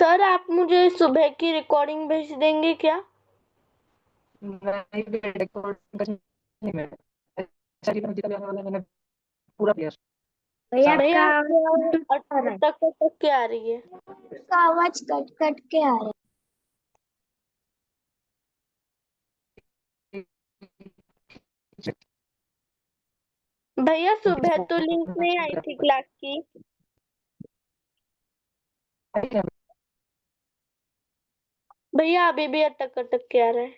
Sir आप मुझे सुबह की रिकॉर्डिंग भेज देंगे क्या? नहीं रिकॉर्डिंग नहीं मैंने पूरा किया। भैया भैया आपका आपकी आवाज अटक के आ रही है। आवाज कट कट के आ रहा है। भैया सुबह तो लिंक नहीं आई थी क्लास की। भैया अभी भी अटक अटक के आ रहा है।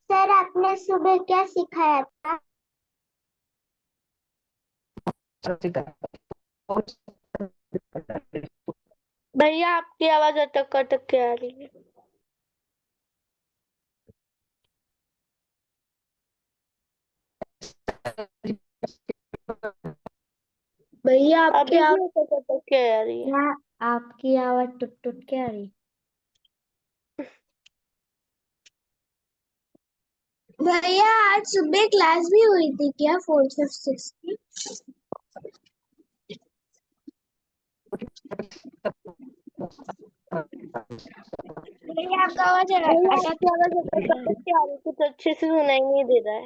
सर आपने सुबह क्या सिखाया था? भैया आपकी आवाज अटक अटक के आ रही है। भैया अभी भी अटक अटक के आ रही है। आपकी आवाज टुट टुट के आ रही। भैया आज सुबह क्लास भी हुई थी क्या 4th 5th 6th की? भैया आपका आवाज भैया अटक आपकी आवाज अटक अटक के आ रही है, कुछ अच्छे से सुनाई नहीं दे रहा है।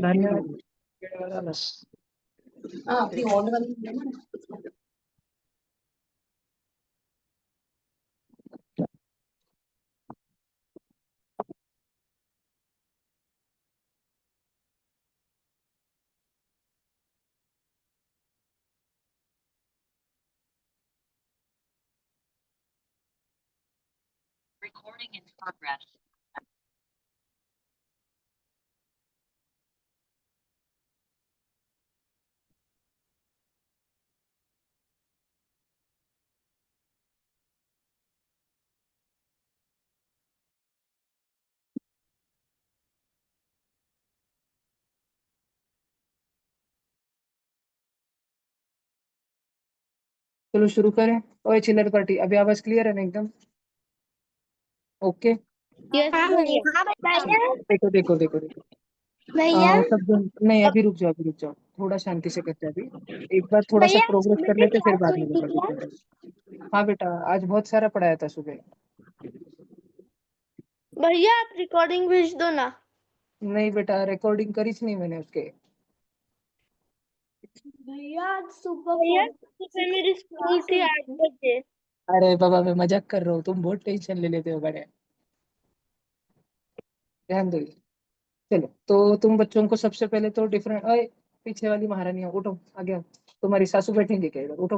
धन्यवाद। अपनी ऑन वाली Recording in progress. चलो शुरू करें। ओए चिल्लर पार्टी, अभी आवाज क्लियर है ना एकदम? ओके। यस भैया। देखो देखो देखो देखो भैया सब जन नहीं, अभी रुक जाओ, अभी रुक जाओ, थोड़ा शांति से करते हैं अभी। एक बार थोड़ा सा भैया प्रोग्रेस सुबह कर भी लेते फिर क्लास बाद हुई में थी बता क्या? देते। हाँ बेटा, आज बहुत सारा पढ़ाया था सुबह। भैया आप रिकॉर्डिंग भेज दो ना। नहीं बेटा, रिकॉर्डिंग करी थी नहीं मैंने उसके। भैया आज सुबह भैया सुबह मेरी स्कूल थी 8 बजे। अरे बाबा, मैं मजाक कर रहा हूँ, तुम बहुत टेंशन ले लेते हो बड़े। ध्यान दो। चलो तो तुम बच्चों को सबसे पहले तो डिफरेंट, अरे पीछे वाली महारानी हो, उठो आगे आओ। तुम्हारी सासू बैठेंगे क्या इधर? उठो।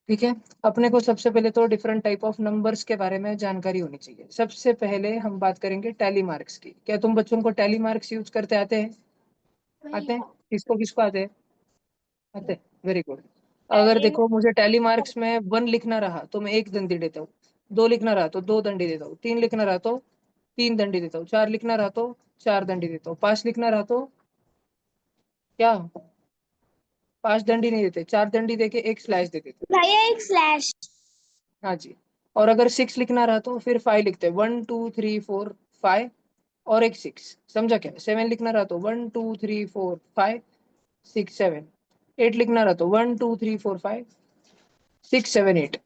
ठीक है। अपने को सबसे पहले तो डिफरेंट टाइप ऑफ नंबर्स के बारे में जानकारी होनी चाहिए। सबसे पहले हम बात करेंगे टैली मार्क्स की। क्या तुम बच्चों को टैली मार्क्स यूज करते आते हैं? आते हैं? किसको किसको आते हैं? आते हैं, वेरी गुड। अगर देखो मुझे टैली मार्क्स में 1 लिखना रहा तो मैं 1 दंडी देता हूँ, 2 लिखना रहा तो 2 दंडी देता हूँ, 3 लिखना रहा तो 3 दंडी देता हूँ, 4 लिखना रहा तो 4 दंडी देता हूँ, 5 लिखना रहा तो क्या 5 दंडी नहीं देते, 4 दंडी देके एक स्लैश दे देते। भैया एक स्लैश। हाँ जी। और अगर 6 लिखना रहा तो फिर 5 लिखते हैं, 1 2 3 4 5 और एक 6। समझा क्या? 7 लिखना रहा तो 1 2 3 4 5 6 7। 8 लिखना रहा तो 1 2 3 4 5 6 7 8।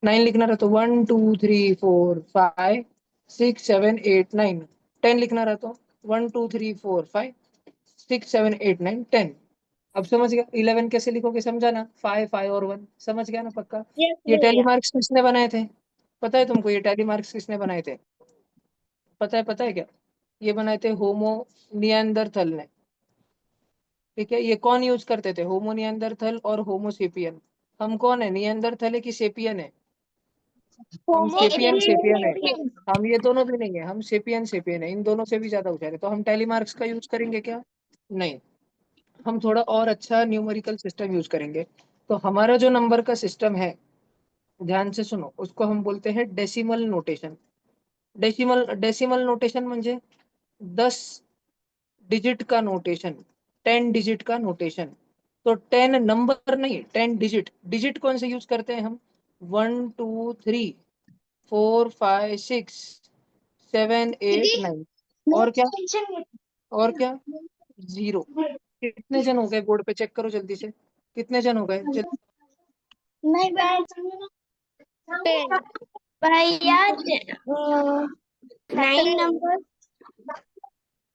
9 लिखना रहा तो 1 2 3 4 5 6 7 8 9। 10 लिखना रहा तो 1 2 3 4 5 6 7 8 9 10। अब समझ गया 11 कैसे लिखोगे? समझा ना? 5 5 और 1। समझ गया ना पक्का? यस ये टैली भैया। मार्क्स किसने बनाए थे? पता है तुमको ये टैली मार्क्स किसने बनाए थे? पता है क्या? ये बनाए थे होमो निएंडरथल ने। ठीक है। ये कौन यूज करते थे? होमो निएंडरथल और होमो सेपियन। हम कौन है, निएंडरथल है कि सेपियन है? हम होमो सेपियन सेपियन है। सेपियन। हम ये दोनों भी नहीं है, हम सेपियन सेपियन है, इन दोनों से भी ज्यादा होशियार है। तो हम टैली मार्क्स का यूज करेंगे क्या? नहीं। हम थोड़ा और अच्छा न्यूमेरिकल सिस्टम यूज करेंगे। तो हमारा जो नंबर का सिस्टम है, ध्यान से सुनो, उसको हम बोलते हैं decimal notation. Decimal decimal notation म्हणजे 10 डिजिट का नोटेशन, 10 डिजिट का नोटेशन। तो 10 नंबर नहीं, 10 डिजिट। डिजिट कौन से यूज करते हैं हम? 1 2 3 4 5 6 7 8 9। और क्या? और क्या? 0। कितने जन हो गए बोर्ड पे, चेक करो जल्दी से, कितने जन हो गए जल्दी। नहीं टेन भैया 9 नंबर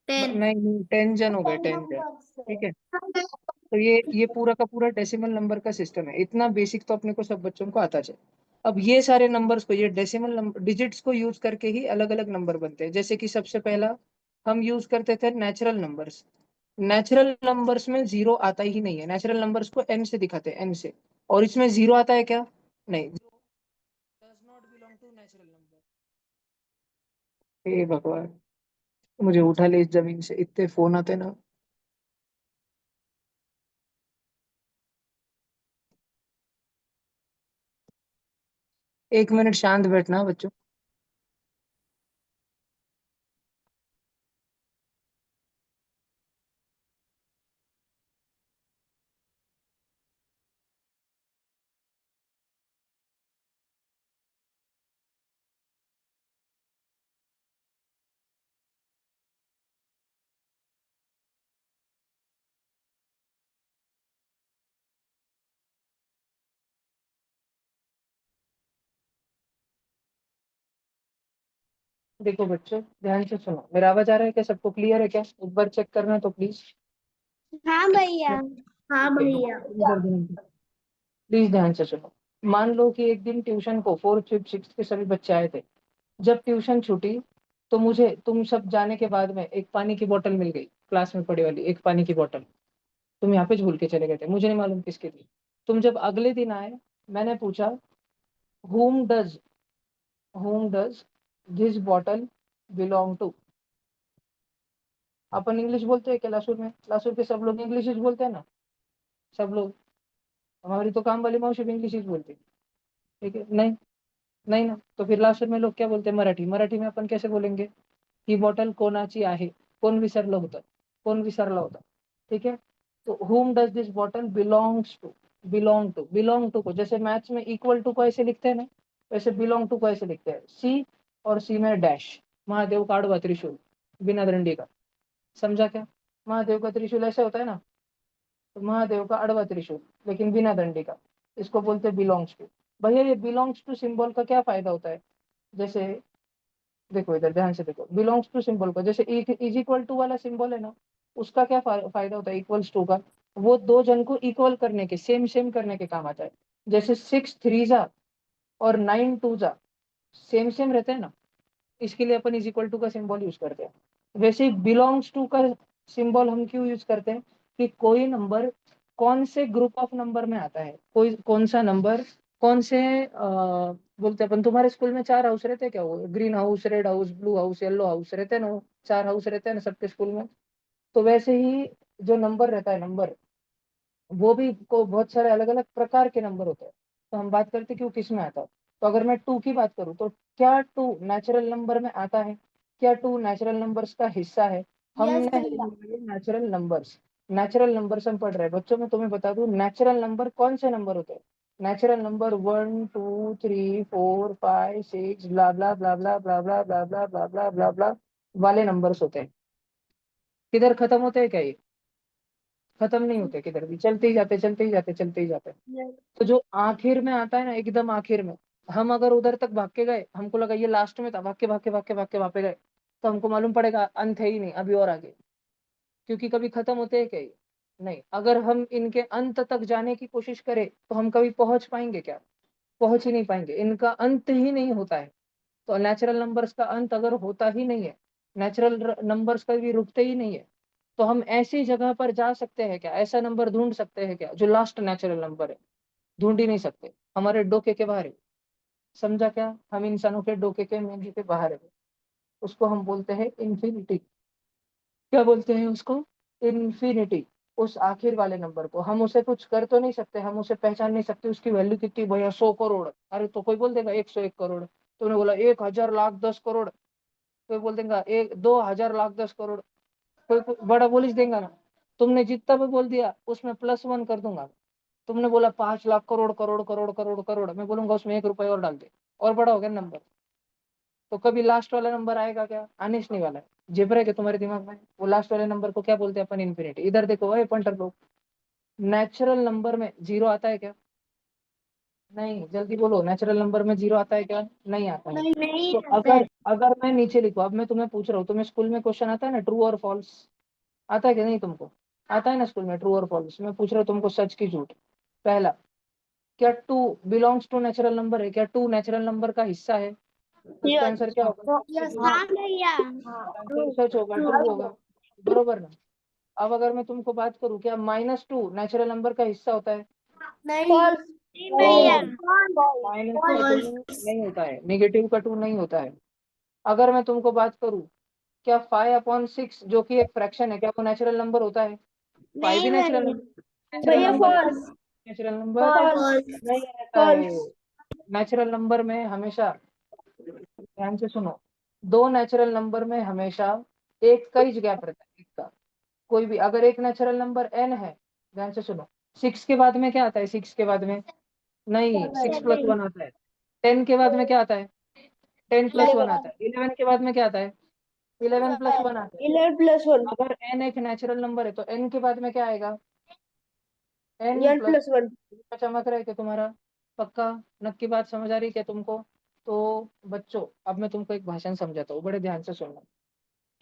10 नहीं 10 जन हो गए, 10 जन, ठीक है। तो ये पूरा का पूरा डेसिमल नंबर का सिस्टम है, इतना बेसिक तो अपने को सब बच्चों को आता चाहिए। अब ये सारे नंबर्स को, ये डेसिमल नंबर डिजिट्स को यूज करके ही अलग अलग नंबर बनते हैं। जैसे कि सबसे पहला हम यूज करते थे नेचुरल नंबर्स। नेचुरल नंबर्स में जीरो आता ही नहीं है, नेचुरल नंबर्स को एन से दिखाते हैं, एन से। और इसमें जीरो आता है क्या? नहीं, does not belong to natural number. हे भगवान, मुझे उठा ले इस जमीन से, इतने फोन आते ना। एक मिनट शांत बैठना बच्चों। देखो बच्चों, ध्यान से सुनो, मेरा आवाज आ रहा है क्या? सबको क्लियर है क्या? एक बार चेक करना तो प्लीज। हाँ भैया हाँ भैया प्लीज ध्यान से सुनो। मान लो कि एक दिन ट्यूशन को 4th 5th 6th के सभी बच्चे आए थे। जब ट्यूशन छूटी तो मुझे तुम सब जाने के बाद में एक पानी की बोतल मिल गई, क्लास में पड़ी वाली एक पानी की बोतल। तुम यहाँ पे भूल के चले गए थे, मुझे नहीं मालूम किसकी थी। तुम जब अगले दिन आए, मैंने पूछा whom does whom does this bottle belong to। Upon English बोलते हैं क्या लासुर में? लासुर के सब लोग इंग्लिश बोलते हैं ना, सब लोग। हमारी तो काम वाली माँ भी इंग्लिश बोलती है, ठीक है? नहीं, नहीं ना, तो फिर लासुर में लोग क्या बोलते हैं? मराठी। मराठी में अपन कैसे बोलेंगे? ही बॉटल कोणाची आहे, कोण विसरलं होतं, कोण विसरला होता, ठीक है? तो whom does this bottle belongs to, belong to को जैसे मैथ्स में इक्वल टू को ऐसे लिखते हैं ना, वैसे बिलोंग टू को ऐसे लिखते हैं, सी और सी में डैश। महादेव का अड़वा त्रिशूल बिना दंडी का, समझा क्या? महादेव का त्रिशूल ऐसे होता है ना, तो महादेव का अड़वा त्रिशूल लेकिन बिना दंडी का, इसको बोलते हैं बिलोंग्स टू। भैया ये बिलोंग्स टू सिंबल का क्या फायदा होता है? जैसे देखो इधर ध्यान से देखो, बिलोंग्स टू सिंबल को जैसे इज इक्वल टू वाला सिंबल है ना, उसका क्या फायदा होता है इक्वल्स टू का? वो दो जन को इक्वल करने के, सेम सेम करने के काम आता है। जैसे 6 3 जा और 9 2 जा सेम सेम रहते हैं ना, इसके लिए अपन इज इक्वल टू का सिंबल यूज करते हैं। वैसे ही बिलोंग्स टू का सिंबल हम क्यों यूज करते हैं? कि कोई नंबर कौन से ग्रुप ऑफ नंबर में आता है, कोई कौन सा नंबर कौन से बोलते हैं अपन। तुम्हारे स्कूल में 4 हाउस रहते हैं क्या? वो green house, red house, blue house, yellow house रहते हैं ना, वो 4 हाउस रहते हैं ना सबके स्कूल में। तो वैसे ही जो नंबर रहता है, नंबर वो भी को बहुत सारे अलग अलग प्रकार के नंबर होते हैं। तो हम बात करते हैं कि वो किस में आता है। तो अगर मैं 2 की बात करूँ तो क्या 2 नेचुरल नंबर में आता है? क्या 2 नेचुरल नंबर्स का हिस्सा है? हमने नेचुरल नंबर्स, नेचुरल नंबर्स हम पढ़ रहे हैं बच्चों। मैं तुम्हें बता दूं नेचुरल नंबर कौन से नंबर होते हैं। नेचुरल नंबर 1 2 3 4 5 6 ब्ला ब्ला ब्ला ब्ला ब्ला ब्ला ब्ला ब्ला ब्ला ब्ला ब्ला ब्ला वाले नंबर्स होते हैं। किधर खत्म होते हैं क्या ये? खत्म नहीं होते किधर भी, चलते ही जाते, चलते ही जाते, चलते ही जाते। तो जो आखिर में आता है ना, एकदम आखिर में, हम अगर उधर तक भाग के गए, हमको लगा ये लास्ट में था, भाग के भाग के भाग के भाग के वहां पे गए, तो हमको मालूम पड़ेगा अंत है ही नहीं, अभी और आगे। क्योंकि कभी खत्म होते हैं क्या ये? नहीं। अगर हम इनके अंत तक जाने की कोशिश करें तो हम कभी पहुंच पाएंगे क्या? पहुंच ही नहीं पाएंगे, इनका अंत ही नहीं होता है। तो नेचुरल नंबर्स का अंत अगर होता ही नहीं है, नेचुरल नंबर्स का भी रुकते ही नहीं है, तो हम ऐसी जगह पर जा सकते हैं क्या? ऐसा नंबर ढूंढ सकते हैं क्या जो लास्ट नेचुरल नंबर है? ढूंढ ही नहीं सकते, हमारे डोके के बाहर है। समझा क्या? हम इंसानों के डोके के मेंढे के बाहर है। उसको हम बोलते हैं इन्फिनिटी। क्या बोलते हैं उसको? इन्फिनिटी। उस आखिर वाले नंबर को हम उसे कुछ कर तो नहीं सकते, हम उसे पहचान नहीं सकते, उसकी वैल्यू कितनी भैया 100 करोड़। अरे तो कोई बोल देगा 101 करोड़। तुमने बोला 1000 लाख 10 करोड़, कोई बोल देगा 2000 लाख 10 करोड़। कोई बड़ा बोल ही देगा ना। तुमने जितना भी बोल दिया उसमें +1 कर दूंगा। तुमने बोला 5 लाख करोड़ करोड़ करोड़ करोड़ करोड़, मैं बोलूंगा उसमें 1 रुपए और डाल दे, और बड़ा हो गया नंबर। तो कभी लास्ट वाला नंबर आएगा क्या? आने नहीं वाला है। जिप रहा है क्या तुम्हारे दिमाग में? वो लास्ट वाले नंबर को क्या बोलते हैं अपन? इन्फिनिटी। इधर देखो ओए पंटर लोग, नेचुरल नंबर में जीरो आता है क्या? नहीं, जल्दी बोलो, नेचुरल नंबर में जीरो आता है क्या? नहीं आता है। नहीं तो अगर अगर मैं नीचे लिखूं, अब मैं तुम्हें पूछ रहा हूँ, तुम्हें स्कूल में क्वेश्चन आता है ना, ट्रू और फॉल्स? आता है कि नहीं तुमको? आता है ना स्कूल में ट्रू और फॉल्स? मैं पूछ रहा हूँ तुमको सच की झूठ। पहला, क्या two belongs to natural number है? क्या टू नेचुरल नंबर का हिस्सा है? इसका आंसर क्या होगा? हाँ भैया आंसर सच होगा, ट्रू होगा, बरोबर ना? अब अगर मैं तुमको बात करूं, क्या -2 नेचुरल नंबर का हिस्सा होता है? नहीं भैया -2 नहीं होता है, -2 नहीं होता है। अगर मैं तुमको बात करूं, क्या 5/6 जो कि एक फ्रैक्शन है, क्या वो नेचुरल नंबर होता है? 5 भी नेचुरल नंबर, भैया नेचुरल नंबर नहीं रहता है। नेचुरल नंबर में हमेशा, ध्यान से सुनो, दो नेचुरल नंबर में हमेशा एक का ही गैप रहता है, एक का। कोई भी अगर एक नेचुरल नंबर n है, ध्यान से सुनो, 6 के बाद में क्या आता है? 6 के बाद में नहीं, 6+1 आता है। 10 के बाद में क्या आता है? 10+1 आता है। 11 के बाद में क्या आता है? 11+1 आता है। 11+1 अगर n एक नेचुरल नंबर है तो n के बाद में क्या आएगा? n प्लस 1+1 चमक रहा है क्या तुम्हारा? पक्का? नक्की बात समझ आ रही है क्या तुमको? तो बच्चों, अब मैं तुमको एक भाषण समझाता हूँ, बड़े ध्यान से सुनना।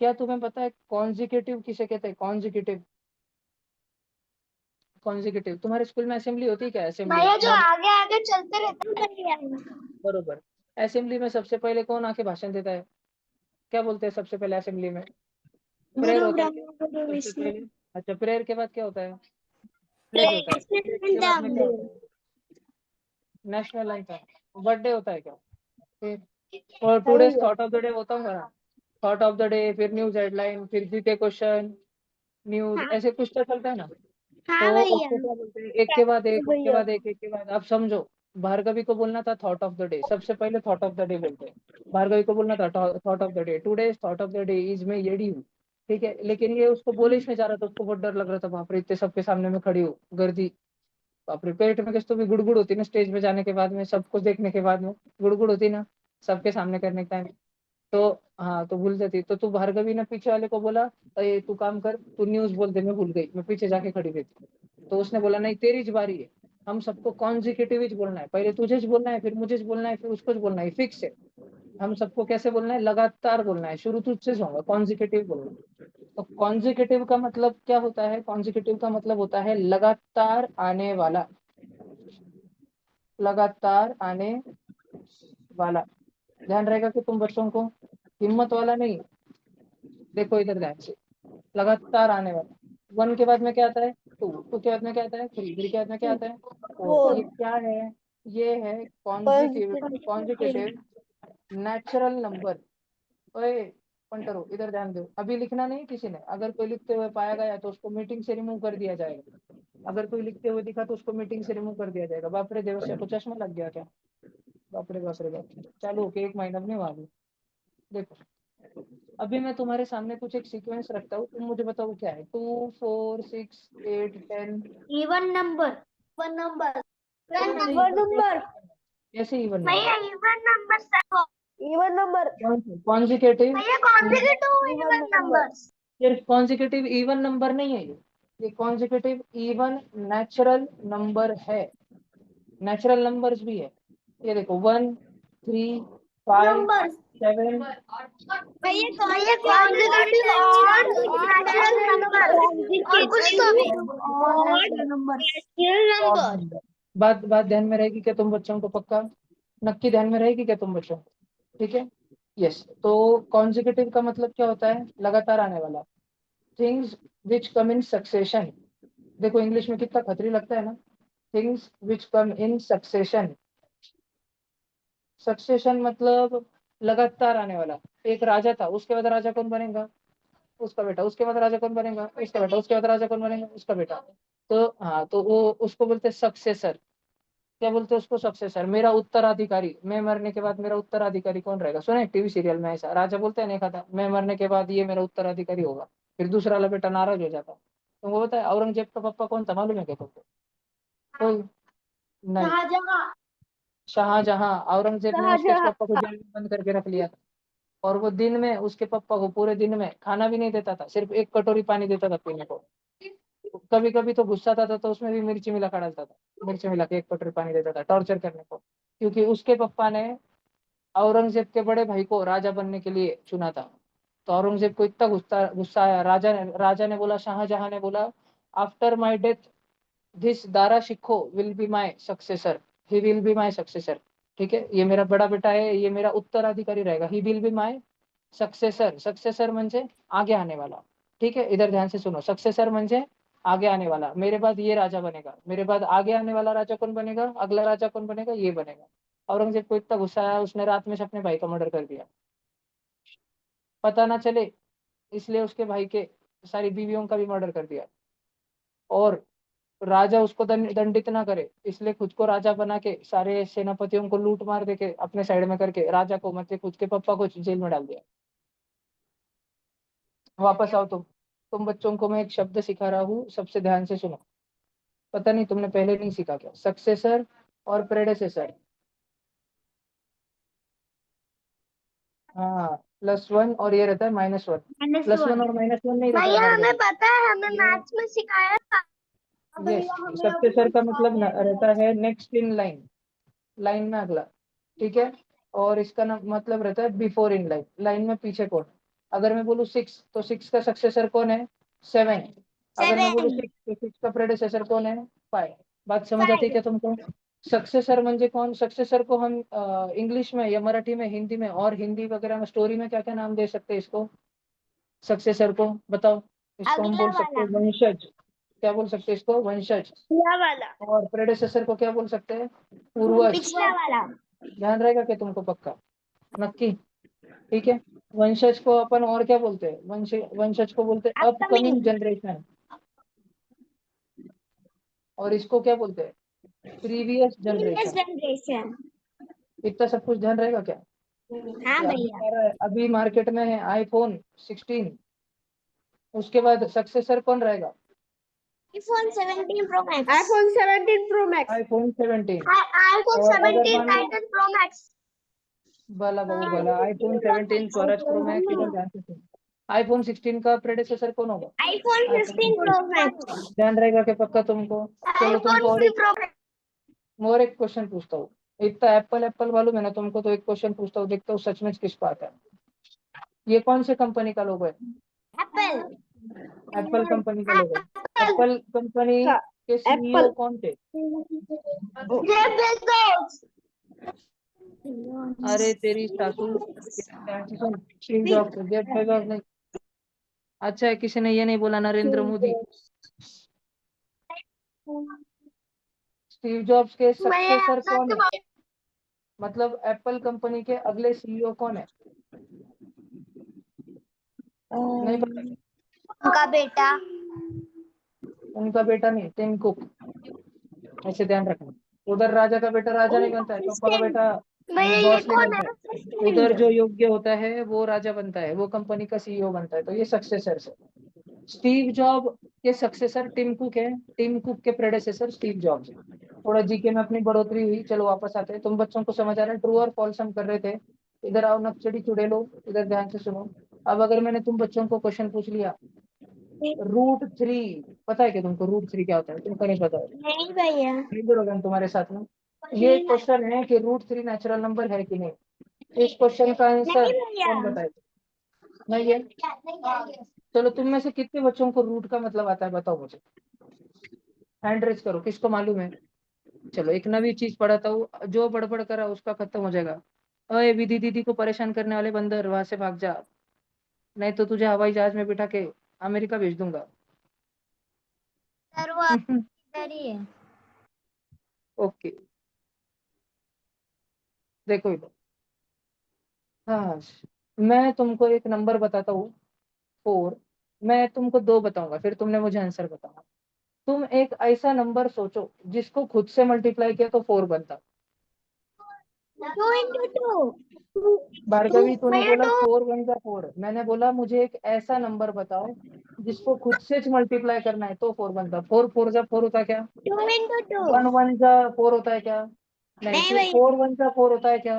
क्या तुम्हें पता है कॉन्जिक्यूटिव किसे कहते हैं? कॉन्जिक्यूटिव, कॉन्जिक्यूटिव तुम्हारे स्कूल में असेंबली होती है क्या? असेंबली भैया जो आगे आगे चलते रहते हैं बरोबर। असेंबली में सबसे पहले कौन आके भाषण देता है? क्या बोलते हैं सबसे पहले असेंबली में? प्रेयर गुरु होता है ब्रह्मा गुरु सबसे विष्णु पहले। अच्छा, प्रेयर के बाद क्या होता है? प्लेज होता है। प्लेज के बाद में क्या होता है? National anthem. बर्थडे होता है क्या? फिर और today's thought of the day होता है ना? थॉट ऑफ द डे, फिर न्यूज हेडलाइन, फिर जीके क्वेश्चन, न्यूज, ऐसे कुछ तो चलता है ना? हाँ तो भैया उसको क्या बोलते हैं? एक के बाद एक, एक के बाद एक, एक के बाद। अब समझो, भार्गवी को बोलना था थॉट ऑफ द डे, सबसे पहले थॉट ऑफ द डे बोलते हैं। भार्गवी को बोलना था thought of the day, today thought of the day is मैं येड़ी हूँ, ठीक है? लेकिन ये उसको बोले ही नहीं जा रहा था, उसको बहुत डर लग रहा था, बाप रे इतने सबके सामने में खड़ी हो, गर्दी, बाप रे, पेट में कुछ तो भी गुड़गुड़ होती ना स्टेज पे जाने के बाद में, सब कुछ देखने के बाद में गुड़गुड़ होती ना, सबके सामने करने के टाइम। तो हाँ, तो भूल जाती। तो तू भार्गवी ने पीछे वाले को बोला, अरे तू काम कर, तू न्यूज बोल दे, मैं भूल गई, मैं पीछे जाके खड़ी रहती। तो उसने बोला नहीं, तेरी ज बारी है, हम सबको कॉन्जिक्यूटिव बोलना है, पहले तुझे बोलना है, फिर मुझे बोलना है, फिर उसको बोलना है, फिक्स है। हम सबको कैसे बोलना है? लगातार बोलना है, शुरू तुझसे होगा, कॉन्जिक्यूटिव बोलना है। तो कॉन्जिक्यूटिव का मतलब क्या होता है? कॉन्जिक्यूटिव का मतलब होता है लगातार आने वाला, लगातार आने वाला। ध्यान रहेगा कि तुम बच्चों को, हिम्मत वाला नहीं, देखो इधर ध्यान से, लगातार आने वाला। 1 के बाद में क्या आता है? 2, 2 के बाद में क्या आता है? 3, 3 के बाद में क्या आता है? 4। ये क्या है? ये है कॉन्जिक्यूटिव नेचुरल नंबर। ओए पंटरो, इधर ध्यान दो, अभी लिखना नहीं किसी ने। अगर कोई लिखते हुए पाया गया तो उसको मीटिंग से रिमूव कर दिया जाएगा। अगर कोई लिखते हुए दिखा तो उसको मीटिंग से रिमूव कर दिया जाएगा। बाप रे, देवस्य को चश्मा लग गया क्या? बाप रे बाप रे बाप, चालू होके 1 महीना भी नहीं हुआ अभी। देखो, अभी मैं तुम्हारे सामने कुछ एक सीक्वेंस रखता हूँ, तुम मुझे बताओ क्या है? 2, 4, 6, 8, 10। इवन नंबर कैसे इवन भैया नंबर? इवन नंबर कॉन्जिक्यूटिव, भैया कॉन्जिक्यूटिव इवन नंबर सिर्फ कॉन्जिक्यूटिव इवन नंबर नहीं है ये कॉन्जिक्यूटिव इवन नेचुरल नंबर है। नेचुरल नंबर्स भी है। ये देखो 1, 3, 5, 7। भैया कॉन्जिक्यूटिव और नेचुरल नंबर और कुछ तो भी नंबर बात बात ध्यान में रहेगी क्या तुम बच्चों को? पक्का नक्की ध्यान में रहेगी क्या तुम बच्चों को? ठीक है, यस। तो कॉन्जिक्यूटिव का मतलब क्या होता है? लगातार आने वाला। Things which come in succession. देखो इंग्लिश में कितना खतरी लगता है ना, things which come in succession. Succession मतलब लगातार आने वाला। एक राजा था, उसके बाद राजा कौन बनेगा? उसका बेटा। उसके बाद राजा कौन बनेगा? उसका बेटा। उसके बाद राजा कौन बनेगा? उसका बेटा। तो हाँ, तो वो उसको बोलते हैं सक्सेसर। क्या बोलते हैं उसको? सक्सेसर। मेरा उत्तराधिकारी, मैं मरने के बाद मेरा उत्तराधिकारी कौन रहेगा? सुने टीवी सीरियल में ऐसा राजा बोलते हैं, नहीं खाता, मैं मरने के बाद ये मेरा उत्तराधिकारी होगा। फिर दूसरा वाला बेटा नाराज हो जाता। तुमको पता है औरंगजेब का पापा कौन था? मालूम है क्या तुमको? कोई नहीं। शाहजहां। औरंगजेब ने उसके पापा को जेल में बंद करके रख लिया था। और वो दिन में उसके पापा को पूरे दिन में खाना भी नहीं देता था, सिर्फ 1 कटोरी पानी देता था पीने को। कभी कभी तो गुस्सा आता था तो उसमें भी मिर्ची मिला कर डालता था, मिर्ची मिला के 1 कटोरी पानी देता था टॉर्चर करने को, क्योंकि उसके पापा ने औरंगजेब के बड़े भाई को राजा बनने के लिए चुना था। तो औरंगजेब को इतना गुस्सा गुस्सा आया, राजा ने बोला, शाहजहां ने बोला, after my death this Dara Shikoh will be my successor, he will be my successor. ठीक है, ये मेरा बड़ा बेटा है, ये मेरा उत्तराधिकारी रहेगा, he will be my successor. Successor म्हणजे आगे आने वाला। ठीक है, इधर ध्यान से सुनो, सक्सेसर म्हणजे आगे आने वाला, मेरे बाद ये राजा बनेगा, मेरे बाद आगे आने वाला राजा कौन बनेगा, अगला राजा कौन बनेगा, ये बनेगा। औरंगजेब को इतना गुस्सा आया, उसने रात में से अपने भाई का मर्डर कर दिया, पता ना चले, इसलिए उसके भाई के सारी बीवियों का भी मर्डर कर दिया। और राजा उसको दंडित ना करे, इसलिए खुद को राजा बना के सारे सेनापतियों को लूट मार देके अपने साइड में करके राजा को, मतलब खुद के पापा को, जेल में डाल दिया। वापस आओ तुम बच्चों को मैं एक शब्द सिखा रहा हूँ, सबसे ध्यान से सुनो। पता नहीं तुमने पहले नहीं सीखा क्या, सक्सेसर और प्रेडेसेसर। हाँ, +1 और ये रहता है -1। +1 और -1 नहीं रहता है भैया भार्गवी। हमें पता है, हमें ये मैथ्स में सिखाया था। यस, भैया हमें सक्सेसर का मतलब रहता है नेक्स्ट इन लाइन, लाइन में अगला। ठीक है, और इसका मतलब रहता है बिफोर इन लाइन, लाइन में पीछे कौन। अगर मैं बोलूँ 6 तो 6 का सक्सेसर कौन है, 7। अगर मैं बोलूँ 6 तो 6 का प्रेडेसेसर कौन है, 5। बात समझ आती है क्या तुमको? सक्सेसर म्हणजे कौन, सक्सेसर को हम इंग्लिश में या मराठी में, हिंदी में, और हिंदी वगैरह में स्टोरी में क्या क्या नाम दे सकते हैं इसको, सक्सेसर को बताओ। इसको हम अगला बोल सकते हैं वाला। वंशज, क्या बोल सकते हैं इसको, वंशज। अगला वाला। और प्रेडेसेसर को क्या बोल सकते हैं, पूर्वज। पिछला वाला। ध्यान रहेगा क्या तुमको, पक्का, नक्की? ठीक है, वंशज को अपन और क्या बोलते हैं, वंशज को बोलते हैं अपकमिंग जनरेशन। और इसको क्या बोलते हैं, प्रीवियस प्रीवियस जनरेशन। जनरेशन। इतना सब कुछ ध्यान रहेगा क्या? हाँ अभी भैया। आ रहा है, अभी मार्केट में है iPhone 16, उसके बाद सक्सेसर कौन रहेगा, iPhone 17 Pro Max। iPhone 17 Pro Max। iPhone 17। iPhone और अगर 17 मान लो, Titan Pro Max। भला बाबू भला, iPhone 17 स्वराज प्रो मैक्स, इधर ध्यान से सुनो। iPhone 16 का प्रेडेसेसर कौन होगा, iPhone iPhone 15 Pro 15। Max। ध्यान रहेगा कि पक्का तुमको? चलो iPhone तुमको 15 Pro Max। और एक क्वेश्चन पूछता हूँ। इतना एप्पल एप्पल मालूम है ना तुमको, तो एक क्वेश्चन पूछता हूँ, देखता हूँ सच में किसको आता है। ये कौन से कंपनी का लोगो है, Apple। एप्पल कंपनी का लोगो है। एप्पल कंपनी का के सीईओ कौन थे? Jeff Bezos। अरे तेरी सासू, स्टीव जॉब्स, जेफ बेजोस नहीं। अच्छा है किसी ने ये नहीं बोला नरेंद्र मोदी। स्टीव जॉब्स के सक्सेसर कौन है, मतलब एप्पल कंपनी के अगले सीईओ कौन है, नहीं पता? उनका बेटा। उनका बेटा नहीं, टिम कुक। ऐसे ध्यान रखना, उधर राजा का बेटा राजा नहीं बनता है, पापा का बेटा भैया ये बॉस नहीं कौन बनता है? है। उधर जो योग्य होता है वो राजा बनता है, वो कंपनी का सीईओ बनता है। तो ये सक्सेसर से, स्टीव जॉब के सक्सेसर टिम कुक है, टिम कुक के प्रेडेसेसर स्टीव जॉब्स। थोड़ा जीके में अपनी बढ़ोतरी हुई। चलो वापस आते हैं, तुम बच्चों को समझ आ रहा है, ट्रू और फॉल्स हम कर रहे थे। इधर आओ नक्चड़ी चुड़ैलो, इधर ध्यान से सुनो। अब अगर मैंने तुम बच्चों को क्वेश्चन पूछ लिया, √3 पता है क्या तुमको, √3 क्या होता है, तुमको नहीं पता है? नहीं भैया। होगा तुम्हारे साथ में। ये क्वेश्चन है कि √3 नेचुरल नंबर है कि नहीं। इस क्वेश्चन का आंसर नहीं भैया। कौन बताएगा? नहीं है। चलो तुम में से कितने बच्चों को रूट का मतलब आता है, बताओ मुझे, हैंड रेज करो, किसको मालूम है? चलो एक नवी चीज पढ़ाता हूँ, जो बड़बड़ करा उसका खत्म हो जाएगा। अरे विधि दीदी को परेशान करने वाले बंदर, वहां से भाग जा, नहीं तो तुझे हवाई जहाज में बिठा के अमेरिका भेज दूंगा। सर वो इधर ही है। ओके, देखो इधर। हाँ, मैं तुमको एक नंबर बताता हूँ, 4। मैं तुमको 2 बताऊंगा, फिर तुमने मुझे आंसर बताना। तुम एक ऐसा नंबर सोचो जिसको खुद से मल्टीप्लाई किया तो 4 बनता। 2 into 2। भार्गवी तूने भैया बोला 2। 4 1 जा 4, मैंने बोला मुझे एक ऐसा नंबर बताओ जिसको खुद से मल्टीप्लाई करना है तो 4 बनता। 4 4 जा 4 होता है क्या? 2 into 2। 1 1 जा 4 होता है क्या? नहीं। नहीं फिर भैया। 4 1 जा 4 होता है क्या?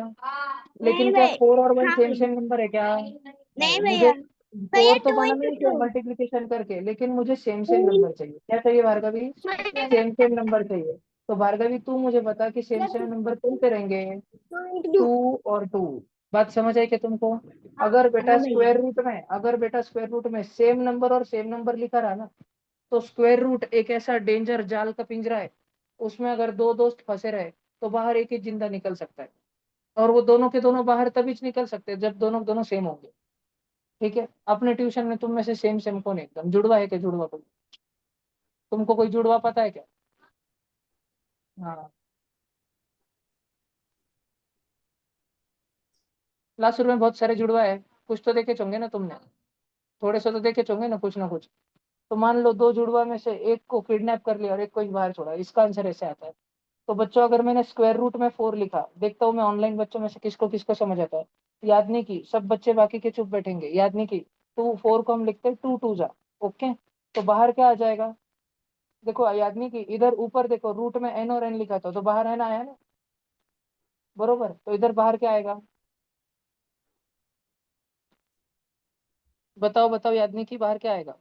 लेकिन नहीं क्या भाई, 4 और 1 हाँ सेम भैया। सेम नंबर है क्या? नहीं मुझे भैया, भैया 4 तो 2 बनाना into ही क्या 2। मल्टीप्लिकेशन करके, लेकिन मुझे सेम सेम नंबर चाहिए। क्या चाहिए भार्गवी? सेम सेम नंबर चाहिए। तो भार्गवी तू मुझे बता कि सेम सेम नंबर कौन से रहेंगे? 2 into 2। 2 और 2। बात समझ आई क्या तुमको? अगर बेटा हाँ भैया। स्क्वायर रूट में सेम नंबर और सेम नंबर लिखा रहा ना, तो स्क्वायर रूट एक ऐसा डेंजर जाल का पिंजरा है, उसमें अगर दो दोस्त फंसे रहे तो बाहर एक ही जिंदा निकल सकता है, और वो दोनों के दोनों बाहर तभी निकल सकते हैं जब दोनों दोनों सेम होंगे। ठीक है, अपने ट्यूशन में तुम में से सेम सेम कौन है? एकदम जुड़वा है क्या? जुड़वा कोई? तुमको कोई जुड़वा पता है क्या? हाँ, क्लासरूम में बहुत सारे जुड़वा है, कुछ तो देखे होंगे ना तुमने, थोड़े से तो देखे होंगे ना कुछ। तो मान लो दो जुड़वा में से एक को किडनैप कर लिया और एक को ही बाहर छोड़ा, इसका आंसर ऐसे आता है। तो बच्चों, अगर मैंने स्क्वायर रूट में 4 लिखा, देखता हूँ मैं ऑनलाइन बच्चों में से किसको किसको समझ आता है। याद नहीं की, सब बच्चे बाकी के चुप बैठेंगे। याद नहीं की, 4 को हम लिखते हैं 2 2 जा। ओके, तो बाहर क्या आ जाएगा? देखो याद नहीं की, इधर ऊपर देखो रूट में n और n लिखा था, तो बाहर n आया ना, बरोबर। तो इधर बाहर क्या आएगा? बताओ बताओ, याद नहीं की, बाहर क्या आएगा?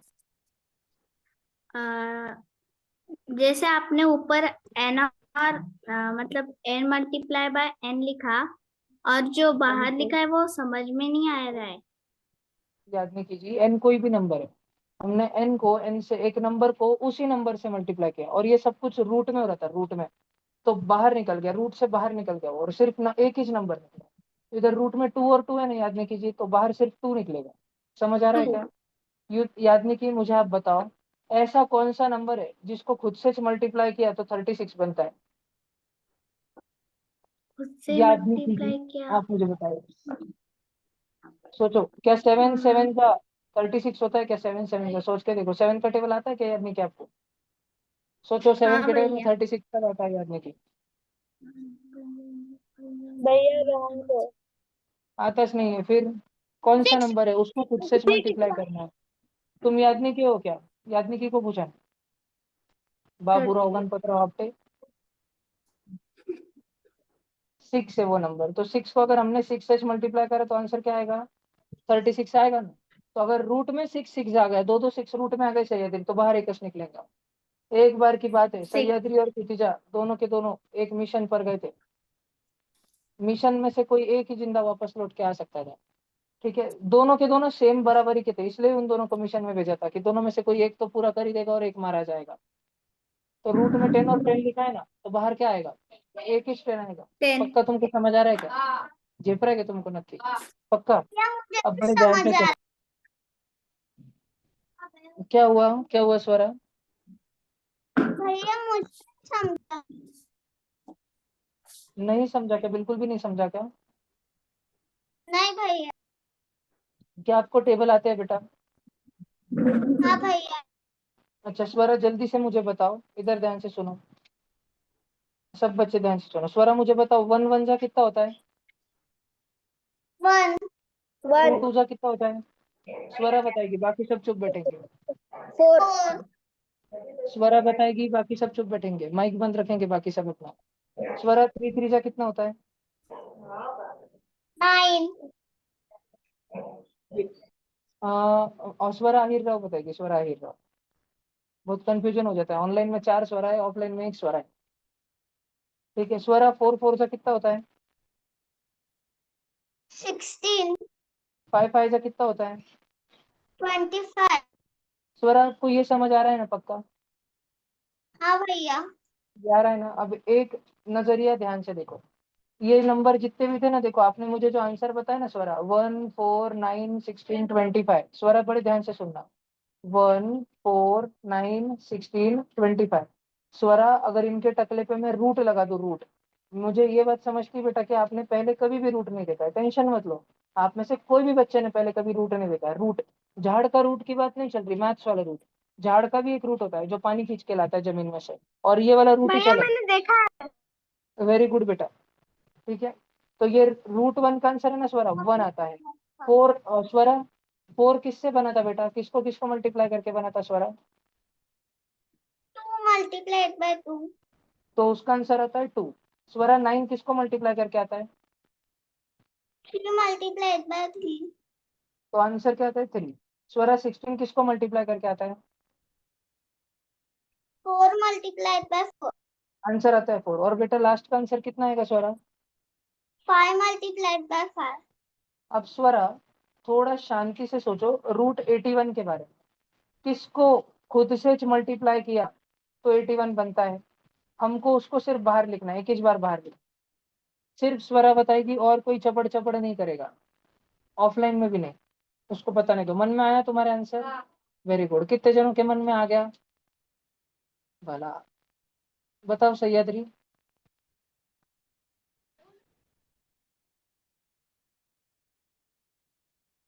जैसे आपने ऊपर एन और मतलब एन मल्टीप्लाई बाय एन लिखा, और जो बाहर n को, लिखा है वो समझ में नहीं आ रहा है। याद नहीं कीजिए, n कोई भी नंबर है, हमने n को, n से एक नंबर को उसी नंबर से मल्टीप्लाई किया, और ये सब कुछ रूट में हो रहा था, रूट में। तो बाहर निकल गया, रूट से बाहर निकल गया, और सिर्फ ना एक ही नंबर निकला। इधर रूट में 2 और 2 है ना, याद नहीं कीजिए, तो बाहर सिर्फ 2 निकलेगा। समझ आ रहा है टू। क्या? याद नहीं की, मुझे आप बताओ, ऐसा कौन सा नंबर है जिसको खुद से मल्टीप्लाई किया तो 36 बनता है? खुद से याद नहीं कीजिए, मल्टीप्लाई किया। आप मुझे बताइए। सोचो, क्या 7 7 का 36 होता है क्या? 7 7 का सोच के देखो, 7 का टेबल आता है क्या? याद नहीं क्या आपको? सोचो, 7 हाँ के टेबल में भैया। 36 का आता है? याद नहीं की, भैया रॉन्ग है। आता नहीं है? फिर कौन सा 6। नंबर है उसको खुद से मल्टीप्लाई करना है? तुम याद नहीं किए हो क्या? याद नहीं की को पूछा? बाबूराव गणपतराव आपटे, 6 है वो नंबर। तो 6 को अगर हमने 6 से मल्टीप्लाई करा तो आंसर क्या आएगा? 36 आएगा ना। तो अगर रूट में 6 6 आ गया, दो दो 6 रूट में आ गए सह्याद्री, तो बाहर एक निकलेगा। एक बार की बात है, 6। सह्याद्री और क्षितिजा दोनों के दोनों एक मिशन पर गए थे। मिशन में से कोई एक ही जिंदा वापस लौट के आ सकता था। ठीक है, दोनों के दोनों सेम बराबरी के थे, इसलिए उन दोनों को मिशन में भेजा था कि दोनों में से कोई एक तो पूरा कर ही देगा और एक मारा जाएगा। तो रूट में 10 और 10 लिखा है ना, तो बाहर क्या आएगा? एक ही 10 आएगा। 10। पक्का तुमको समझ आ रहा है क्या? जेप रहा है क्या तुमको नक्की? पक्का? मुझे अब तो बड़े ध्यान समझ से आ सुनो। क्या हुआ? क्या हुआ स्वरा? भैया, मुझे समझा। नहीं समझा क्या? बिल्कुल भी नहीं समझा क्या? नहीं भैया। क्या आपको टेबल आते हैं बेटा? हाँ भैया। अच्छा स्वरा, जल्दी से मुझे बताओ, इधर ध्यान से सुनो, सब बच्चे ध्यान से सुनो। स्वरा मुझे बताओ, 1 1 जा कितना होता है? 1। 2 1 2 जा कितना होता है? स्वरा बताएगी, बाकी सब चुप बैठेंगे। 4 4। स्वरा बताएगी, बाकी सब चुप बैठेंगे, माइक बंद रखेंगे बाकी सब अपना। स्वरा, 3 3 जा कितना होता है? 9। और स्वरा आहिर राव बताएगी, स्वरा आहिर राव। बहुत कंफ्यूजन हो जाता है, ऑनलाइन में 4 स्वरा है, ऑफलाइन में 1 स्वरा है। ठीक है, स्वरा, 4 4 जा कितना होता है? 16। 5 5 जा कितना होता है? 25। स्वरा, आपको ये समझ आ रहा है ना पक्का? हाँ भैया। ये आ रहा है ना? अब एक नजरिया ध्यान से देखो, ये नंबर जितने भी थे ना, देखो आपने मुझे जो आंसर बताया ना स्वरा, 1 4 9 16 25। स्वरा बड़े ध्यान से सुनना, 1 4 9 16 25। स्वरा, अगर इनके टकले पे मैं रूट लगा दूं, रूट, मुझे ये बात समझती बेटा कि आपने पहले कभी भी रूट नहीं देखा है, टेंशन मत लो। आप में से कोई भी बच्चे ने पहले कभी रूट नहीं देखा है। रूट, झाड़ का रूट की बात नहीं चल रही, मैथ्स वाला रूट। झाड़ का भी एक रूट होता है जो पानी खींच के लाता है जमीन में से, और ये वाला रूट ही भैया, चले। मैंने देखा है। वेरी गुड बेटा। ठीक है, तो ये रूट 1 का आंसर है ना स्वरा, 1 आता है। 4 स्वरा, 4 किससे बना था बेटा? किसको किसको मल्टीप्लाई करके बना था स्वरा? 2 मल्टीप्लाइड बाय 2। तो उसका आंसर आता है 2। स्वरा, 9 किसको मल्टीप्लाई करके आता है? Multiplied by 3। तो आंसर क्या आता है 3। स्वरा 16 किसको मल्टीप्लाई करके आता है? 4 मल्टीप्लाइड बाय 4। आंसर आता है 4। और बेटा लास्ट का आंसर कितना आएगा स्वरा? 5 मल्टीप्लाइड बाय 5। अब स्वरा थोड़ा शांति से सोचो रूट 81 के बारे में। किसको खुद से मल्टीप्लाई किया तो 81 बनता है। हमको उसको सिर्फ बाहर लिखना है, एक ही बार बाहर लिखना। सिर्फ स्वरा बताएगी और कोई चपड़ चपड़ नहीं करेगा, ऑफलाइन में भी नहीं। उसको पता नहीं। तो मन में आया तुम्हारे आंसर? Very good. कितने जनों के मन में आ गया? भला बताओ सह्याद्री।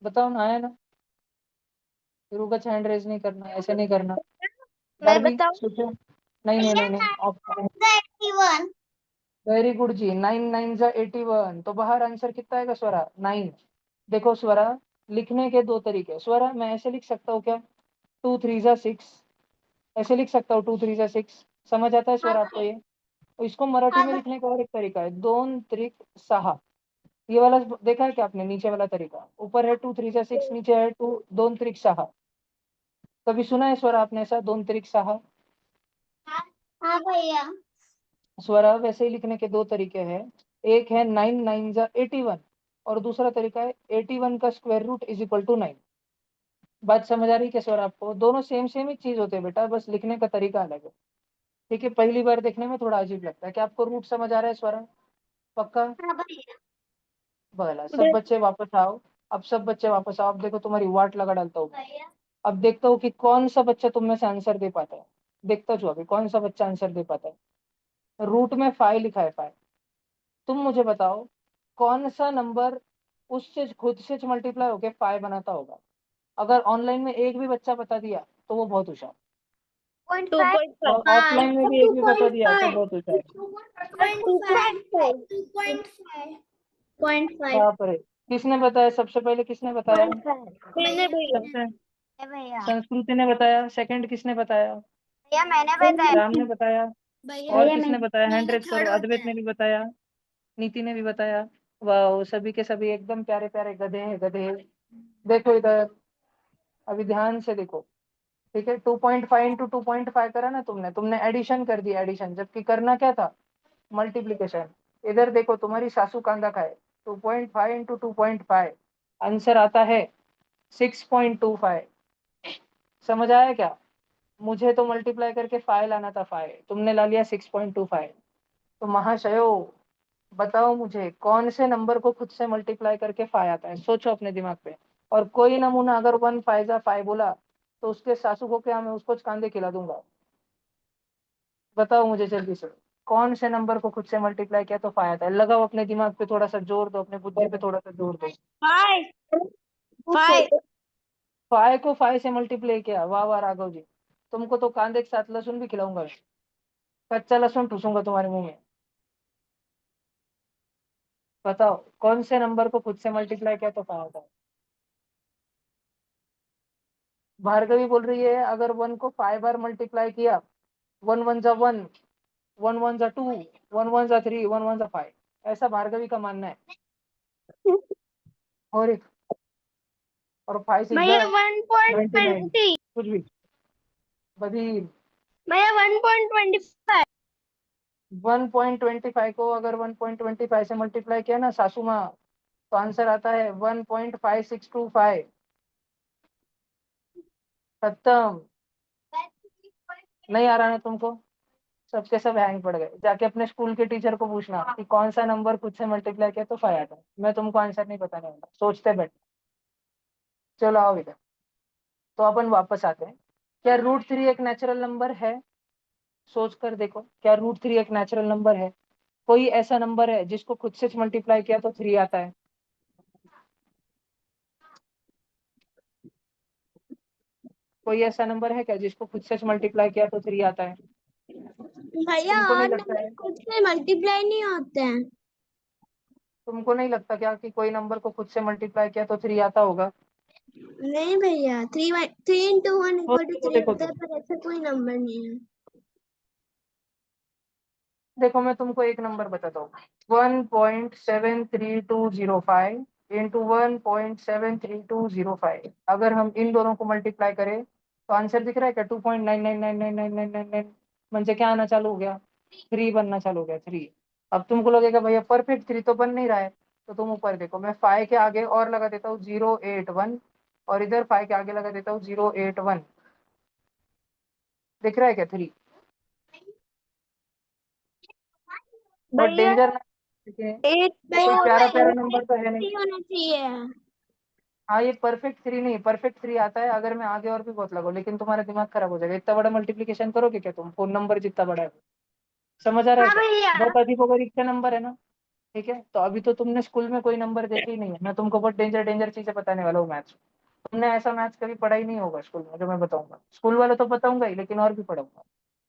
बताओ ना, आया ना? फिर ऊपर हैंड रेज नहीं करना, ऐसे नहीं करना। मैं बारहवीं बताऊं? सोचो। नहीं नहीं नहीं नहीं। 81। वेरी गुड जी। 9 9 जा 81। तो बाहर आंसर कितना आएगा स्वरा? 9। देखो स्वरा, लिखने के दो तरीके। स्वरा मैं ऐसे लिख सकता हूँ क्या? 2 3 जा 6। ऐसे लिख सकता हूँ 2 3 जा 6। समझ आता है स्वरा आपको ये? तो इसको मराठी में लिखने का और एक तरीका है, 2 3 6। ये वाला देखा है क्या आपने? नीचे वाला तरीका, ऊपर है 2 3 जा 6, नीचे है 2 3 6। कभी सुना है स्वरा आपने ऐसा 2 3 6? हाँ भैया। स्वरा वैसे ही लिखने के दो तरीके हैं। एक है 9 9 जा 81 और दूसरा तरीका है 81 का square root is equal to 9। बात समझ आ रही है क्या स्वरा आपको? दोनों सेम सेम ही चीज होते हैं बेटा, बस लिखने का तरीका अलग है। ठीक है, पहली बार देखने में थोड़ा अजीब लगता है। क्या आपको रूट समझ आ रहा है स्वरा? पक्का? हाँ भैया। भला सब बच्चे वापस आओ। अब सब बच्चे वापस आओ। अब देखो तुम्हारी वाट लगा डालता हूँ। अब देखता हूँ कि कौन सा बच्चा तुम में से आंसर दे पाता है। देखता हूँ अभी कौन सा बच्चा आंसर दे पाता है। रूट में 5 लिखा है 5। तुम मुझे बताओ कौन सा नंबर उससे खुद से मल्टीप्लाई होके 5 बनाता होगा। अगर ऑनलाइन में एक भी बच्चा बता दिया तो वो बहुत होशियार, 2.5 और ऑफलाइन में भी एक भी बता दिया तो बहुत होशियार। 2.5 2.5। बाप रे, किसने बताया? सबसे पहले किसने बताया? 2.5 मैंने भैया सबसे भैया संस्कृति ने बताया। सेकंड किसने बताया? भैया मैंने बताया। राम ने बताया। और भैया किसने बताया? हैंड मैंने रेज करो। थर्ड होता अद्वैत ने है। भी बताया। नीति ने भी बताया। वाह, सभी के सभी एकदम प्यारे प्यारे गधे हैं, गधे। देखो इधर, अभी ध्यान से देखो। ठीक है, 2.5 इंटू 2.5 करा ना तुमने। तुमने एडिशन कर दी, एडिशन, जबकि करना क्या था? मल्टीप्लीकेशन। इधर देखो तुम्हारी सासू कांदा खाए। 2.5 इंटू 2.5 आंसर आता है 6.25। समझ आया क्या? मुझे तो मल्टीप्लाई करके 5 लाना था 5, तुमने ला लिया 6.25। तो महाशयो बताओ मुझे कौन से नंबर को खुद से मल्टीप्लाई करके 5 आता है? सोचो अपने दिमाग पे। और कोई नमूना अगर 1 5 जा 5 बोला तो उसके सासू को क्या मैं उसको कांदे खिला दूंगा? बताओ मुझे जल्दी से, कौन से नंबर को खुद से मल्टीप्लाई किया तो 5 आता है? लगाओ अपने दिमाग पे थोड़ा सा जोर दो, अपने बुद्धि पे थोड़ा सा जोर दो। 5 5 को 5 से मल्टीप्लाई किया, वाह वाह राघव जी। तुमको तो कांदे के साथ लहसुन भी खिलाऊंगा, कच्चा लहसुन ठूसूंगा तुम्हारे मुंह में। बताओ कौन से नंबर को खुद से मल्टीप्लाई किया तो 5 आता है? भार्गवी बोल रही है अगर 1 को 5 बार मल्टीप्लाई किया, 1 1 जा 1, 1 1 जा 2, 1 1 जा 3, 1 1 जा 5। ऐसा भार्गवी का मानना है। और 5 6 जा भैया 29। 1.20 कुछ भी बधी। भैया 1.25 1.25 को अगर 1.25 से मल्टीप्लाई किया ना सासू माँ, तो आंसर आता है 1.5625। खत्म। नहीं आ रहा ना तुमको? सबके सब हैंग पड़ गए। जाके अपने स्कूल के टीचर को पूछना कि कौन सा नंबर खुद से मल्टीप्लाई किया तो 5 आता है। मैं तुमको आंसर नहीं बताने वाला, सोचते बैठ। चलो आओ इधर। तो अपन वापस आते हैं। क्या √3 एक नेचुरल नंबर है? सोच कर देखो, क्या √3 एक नेचुरल नंबर है? कोई ऐसा नंबर है जिसको खुद से मल्टीप्लाई किया तो 3 आता है? कोई ऐसा नंबर है क्या जिसको खुद से मल्टीप्लाई किया तो 3 आता है? भैया तुमको नहीं और लगता नंबर है? खुद से मल्टीप्लाई नहीं होते हैं। तुमको नहीं लगता क्या कि कोई नंबर को खुद से मल्टीप्लाई किया तो 3 आता होगा? नहीं भैया 3 इंटू 1 इक्वल टू तो 3 देखो होता है, पर ऐसा कोई नंबर नहीं है। देखो मैं तुमको एक नंबर बताता हूँ, 1.73205 इंटू 1.73205। अगर हम इन दोनों को मल्टीप्लाई करें तो आंसर दिख रहा है क्या? 2.99999999 म्हणजे क्या आना चालू हो गया? 3 बनना चालू हो गया, 3। अब तुमको लगेगा भैया परफेक्ट 3 तो बन नहीं रहा है, तो तुम ऊपर देखो, मैं 5 के आगे और लगा देता हूँ 081 और इधर 5 के आगे लगा देता हूँ 081। दिख रहा है क्या 3? और भैया डेंजर एट कोई प्यारा प्यारा नंबर तो है नहीं। नहीं होना चाहिए। हाँ ये परफेक्ट 3 नहीं, परफेक्ट 3 आता है अगर मैं आगे और भी बहुत लगाऊं, लेकिन तुम्हारा दिमाग खराब हो जाएगा। इतना बड़ा मल्टीप्लिकेशन करोगे क्या तुम? फोन नंबर जितना बड़ा है, समझ आ रहा है हाँ क्या? भैया। बहुत अजीब गरीब का नंबर है ना। ठीक है, तो अभी तो तुमने स्कूल में कोई नंबर देखे ही नहीं है, मैं तुमको बहुत डेंजर डेंजर चीजें बताने वाला हूँ मैथ्स। तुमने ऐसा मैथ्स कभी पढ़ा ही नहीं होगा स्कूल में जो मैं बताऊंगा। स्कूल वाले तो बताऊंगा ही, लेकिन और भी पढ़ाऊंगा।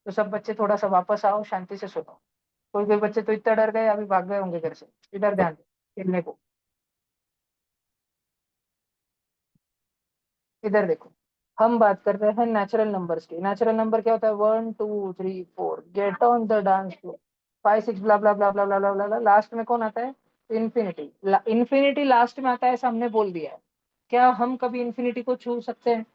तो सब बच्चे थोड़ा सा वापस आओ, शांति से सुनो। कोई कोई बच्चे तो इतना डर गए अभी भाग गए होंगे घर से। इधर ध्यान दो खेलने को। इधर देखो, हम बात कर रहे हैं नेचुरल नंबर्स की। नेचुरल नंबर क्या होता है? 1 2 3 4, get on the dance floor. 5 6 blah blah blah blah blah blah blah, last में कौन आता है? इन्फिनिटी। इन्फिनिटी लास्ट में आता है ऐसा हमने बोल दिया है। क्या हम कभी इन्फिनिटी को छू सकते हैं?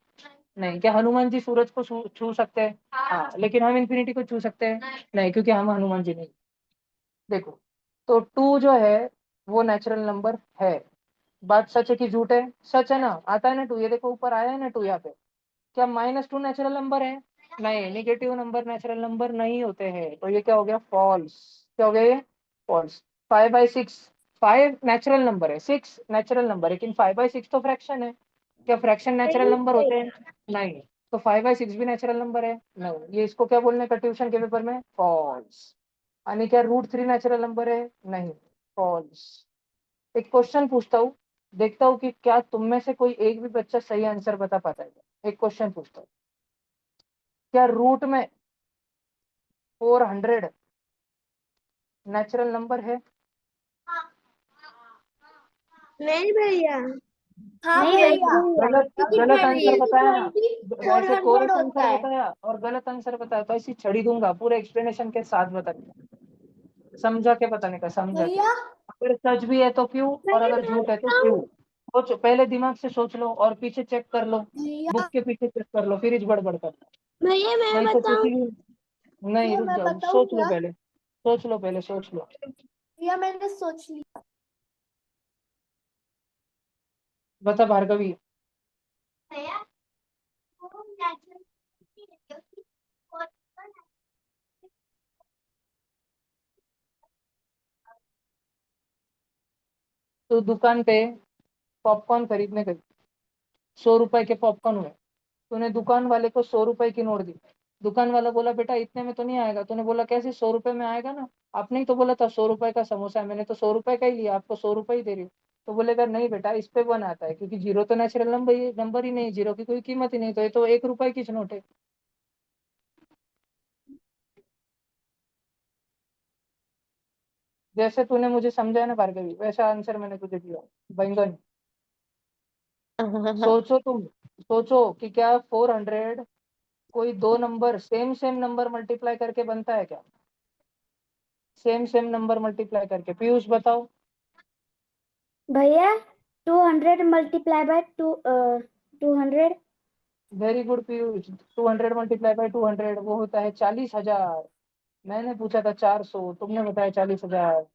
नहीं। क्या हनुमान जी सूरज को छू सकते हैं? हाँ, लेकिन हम इन्फिनिटी को छू सकते हैं? नहीं, क्योंकि हम हनुमान जी नहीं। देखो, तो 2 जो है वो नेचुरल नंबर है। बात सच है कि झूठ है? सच है ना, आता है ना 2, ये देखो ऊपर आया है ना 2 यहाँ पे। क्या -2 नेचुरल नंबर है? नहीं, निगेटिव नंबर नेचुरल नंबर नहीं होते हैं, तो ये क्या हो गया? फॉल्स। क्या हो गया ये? फॉल्स। 5/6 5 नेचुरल नंबर है, 6 नेचुरल नंबर है, लेकिन 5/6 तो फ्रैक्शन है। क्या फ्रैक्शन नेचुरल नंबर होते हैं? नहीं। तो 5/6 भी नेचुरल नंबर है? नहीं। ये इसको क्या बोलने का ट्यूशन के पेपर में? फॉल्स। यानी क्या √3 नेचुरल नंबर है? नहीं, फॉल्स। एक क्वेश्चन पूछता हूँ, देखता हूँ कि क्या तुम में से कोई एक भी बच्चा सही आंसर बता पाता है क्या? एक क्वेश्चन पूछता हूँ, क्या रूट में 400 नेचुरल नंबर है? नहीं भैया। नहीं भैया। गलत क्योंकि गलत आंसर बताया ना, 20 वैसे 400 कोरस होता आंसर है। बताया और गलत आंसर बताया तो ऐसी छड़ी दूंगा, पूरे एक्सप्लेनेशन के साथ बताने, समझा के बताने का, समझा के। अगर सच भी है तो क्यों, और भैया अगर मैं झूठ है तो बताऊं? क्यों? सोचो, पहले दिमाग से सोच लो और पीछे चेक कर लो, बुक के पीछे चेक कर लो, फिर इस बड़बड़ कर। भैया मैं नहीं तो बताऊं? किसी भी नहीं, रुक जाओ, सोच लो पहले, सोच लो पहले, सोच लो। भैया मैंने सोच लिया। बता भार्गवी। तो दुकान पे पॉपकॉर्न खरीदने गई, 100 रुपए के पॉपकॉर्न हुए। तूने दुकान वाले को 100 रुपए की नोट दी। दुकान वाला बोला बेटा इतने में तो नहीं आएगा। तूने बोला कैसे, 100 रुपए में आएगा ना, आपने ही तो बोला था 100 रुपए का समोसा है, मैंने तो 100 रुपए का ही लिया, आपको 100 रुपए ही दे रही हूँ। तो बोलेगा नहीं बेटा, इस पे 1 आता है, क्योंकि जीरो तो नेचुरल नंबर ही नहीं, जीरो की कोई कीमत ही नहीं, तो ये तो 1 रुपए की नोट है। जैसे तूने मुझे समझाया ना भार्गवी, वैसा आंसर मैंने तुझे दिया, बैंगन। सोचो तुम, सोचो कि क्या 400 कोई दो number same same number multiply करके बनता है क्या? सेम सेम नंबर मल्टीप्लाई करके, पीयूष बताओ। भैया 200 multiply by 200। Very good Piyush. 200 multiply by 200 वो होता है 40,000। मैंने पूछा था 400, तुमने बताया 40,000।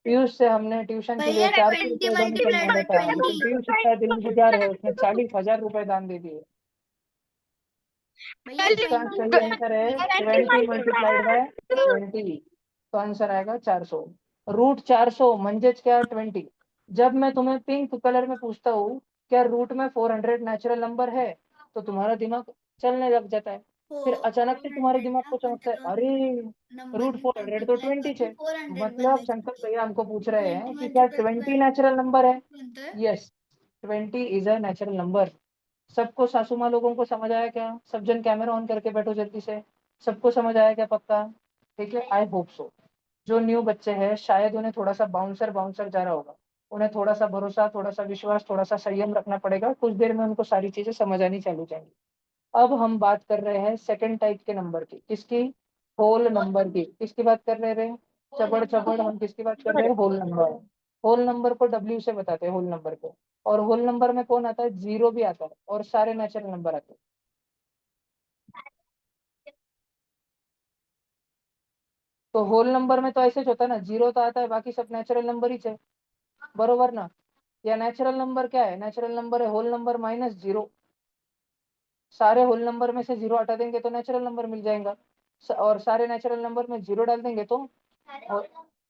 पीयूष से हमने ट्यूशन के लिए भैया 400 20 रुपये देने को मल्टीप्लाई मांगा बाय था, लेकिन 20। पीयूष इतना दिलगुजार है, उसने 40,000 रुपए दान दे दिए। भैया इसका सही आंसर है 20 मल्टीप्लाइड बाय 20, तो आंसर आएगा 400। √400 म्हणजेच क्या? 20। जब मैं तुम्हें पिंक कलर में पूछता हूँ क्या रूट में 400 नेचुरल नंबर है, तो तुम्हारा दिमाग चलने लग जाता है। फिर अचानक से तुम्हारे दिमाग को चमकता है, अरे √400 तो 20 है। मतलब शंकर भैया हमको पूछ रहे हैं कि क्या 20 नेचुरल नंबर है? Yes, 20 is a natural number. सबको, सासू माँ लोगों को समझ आया क्या? सब जन कैमरा ऑन करके बैठो जल्दी से। सबको समझ आया क्या? पक्का? ठीक है, आई होप सो। जो न्यू बच्चे हैं शायद उन्हें थोड़ा सा बाउंसर बाउंसर जा रहा होगा, उन्हें थोड़ा सा भरोसा, थोड़ा सा विश्वास, थोड़ा सा संयम रखना पड़ेगा, कुछ देर में उनको सारी चीजें समझ आनी चालू जाएंगी। अब हम बात कर रहे हैं सेकंड टाइप के नंबर की। किसकी? होल नंबर की। किसकी बात कर रहे हैं? चबड़ चबड़, हम किसकी बात कर रहे हैं? Whole number. होल नंबर को W से बताते हैं, होल नंबर को। और होल नंबर में कौन आता है? 0 भी आता है और सारे नेचुरल नंबर आते हैं। तो होल नंबर में तो ऐसे ही होता है ना, 0 तो आता है, बाकी सब नेचुरल नंबर ही है, बरोबर ना? या नेचुरल नंबर क्या है? नेचुरल नंबर है होल नंबर माइनस 0। सारे होल नंबर में से 0 हटा देंगे तो नेचुरल नंबर मिल जाएगा, और सारे नेचुरल नंबर में 0 डाल देंगे तो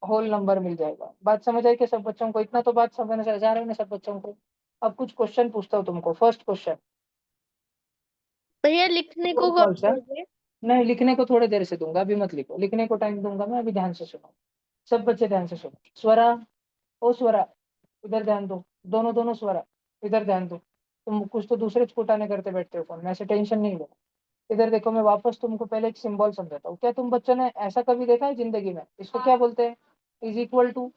होल नंबर मिल जाएगा। बात समझ आई कि सब बच्चों को? इतना तो बात समझ जा रहा है ना सब बच्चों को? अब कुछ क्वेश्चन पूछता हूँ तुमको। फर्स्ट क्वेश्चन, भैया लिखने को कब दोगे? नहीं लिखने को थोड़ी देर से दूंगा, अभी मत लिखो, लिखने को टाइम दूंगा मैं, अभी ध्यान से सुनो सब बच्चे, ध्यान से सुनो। स्वरा, ओ स्वरा, इधर ध्यान दो। दोनों दोनों स्वरा, इधर ध्यान दो। तुम कुछ तो दूसरे छुटाने करते बैठते हो फोन में, ऐसे टेंशन नहीं लो। इधर देखो, मैं वापस तुमको पहले एक सिंबल समझाता हूँ। क्या तुम बच्चों ने ऐसा कभी देखा है जिंदगी में? इसको क्या बोलते हैं? इज इक्वल टू,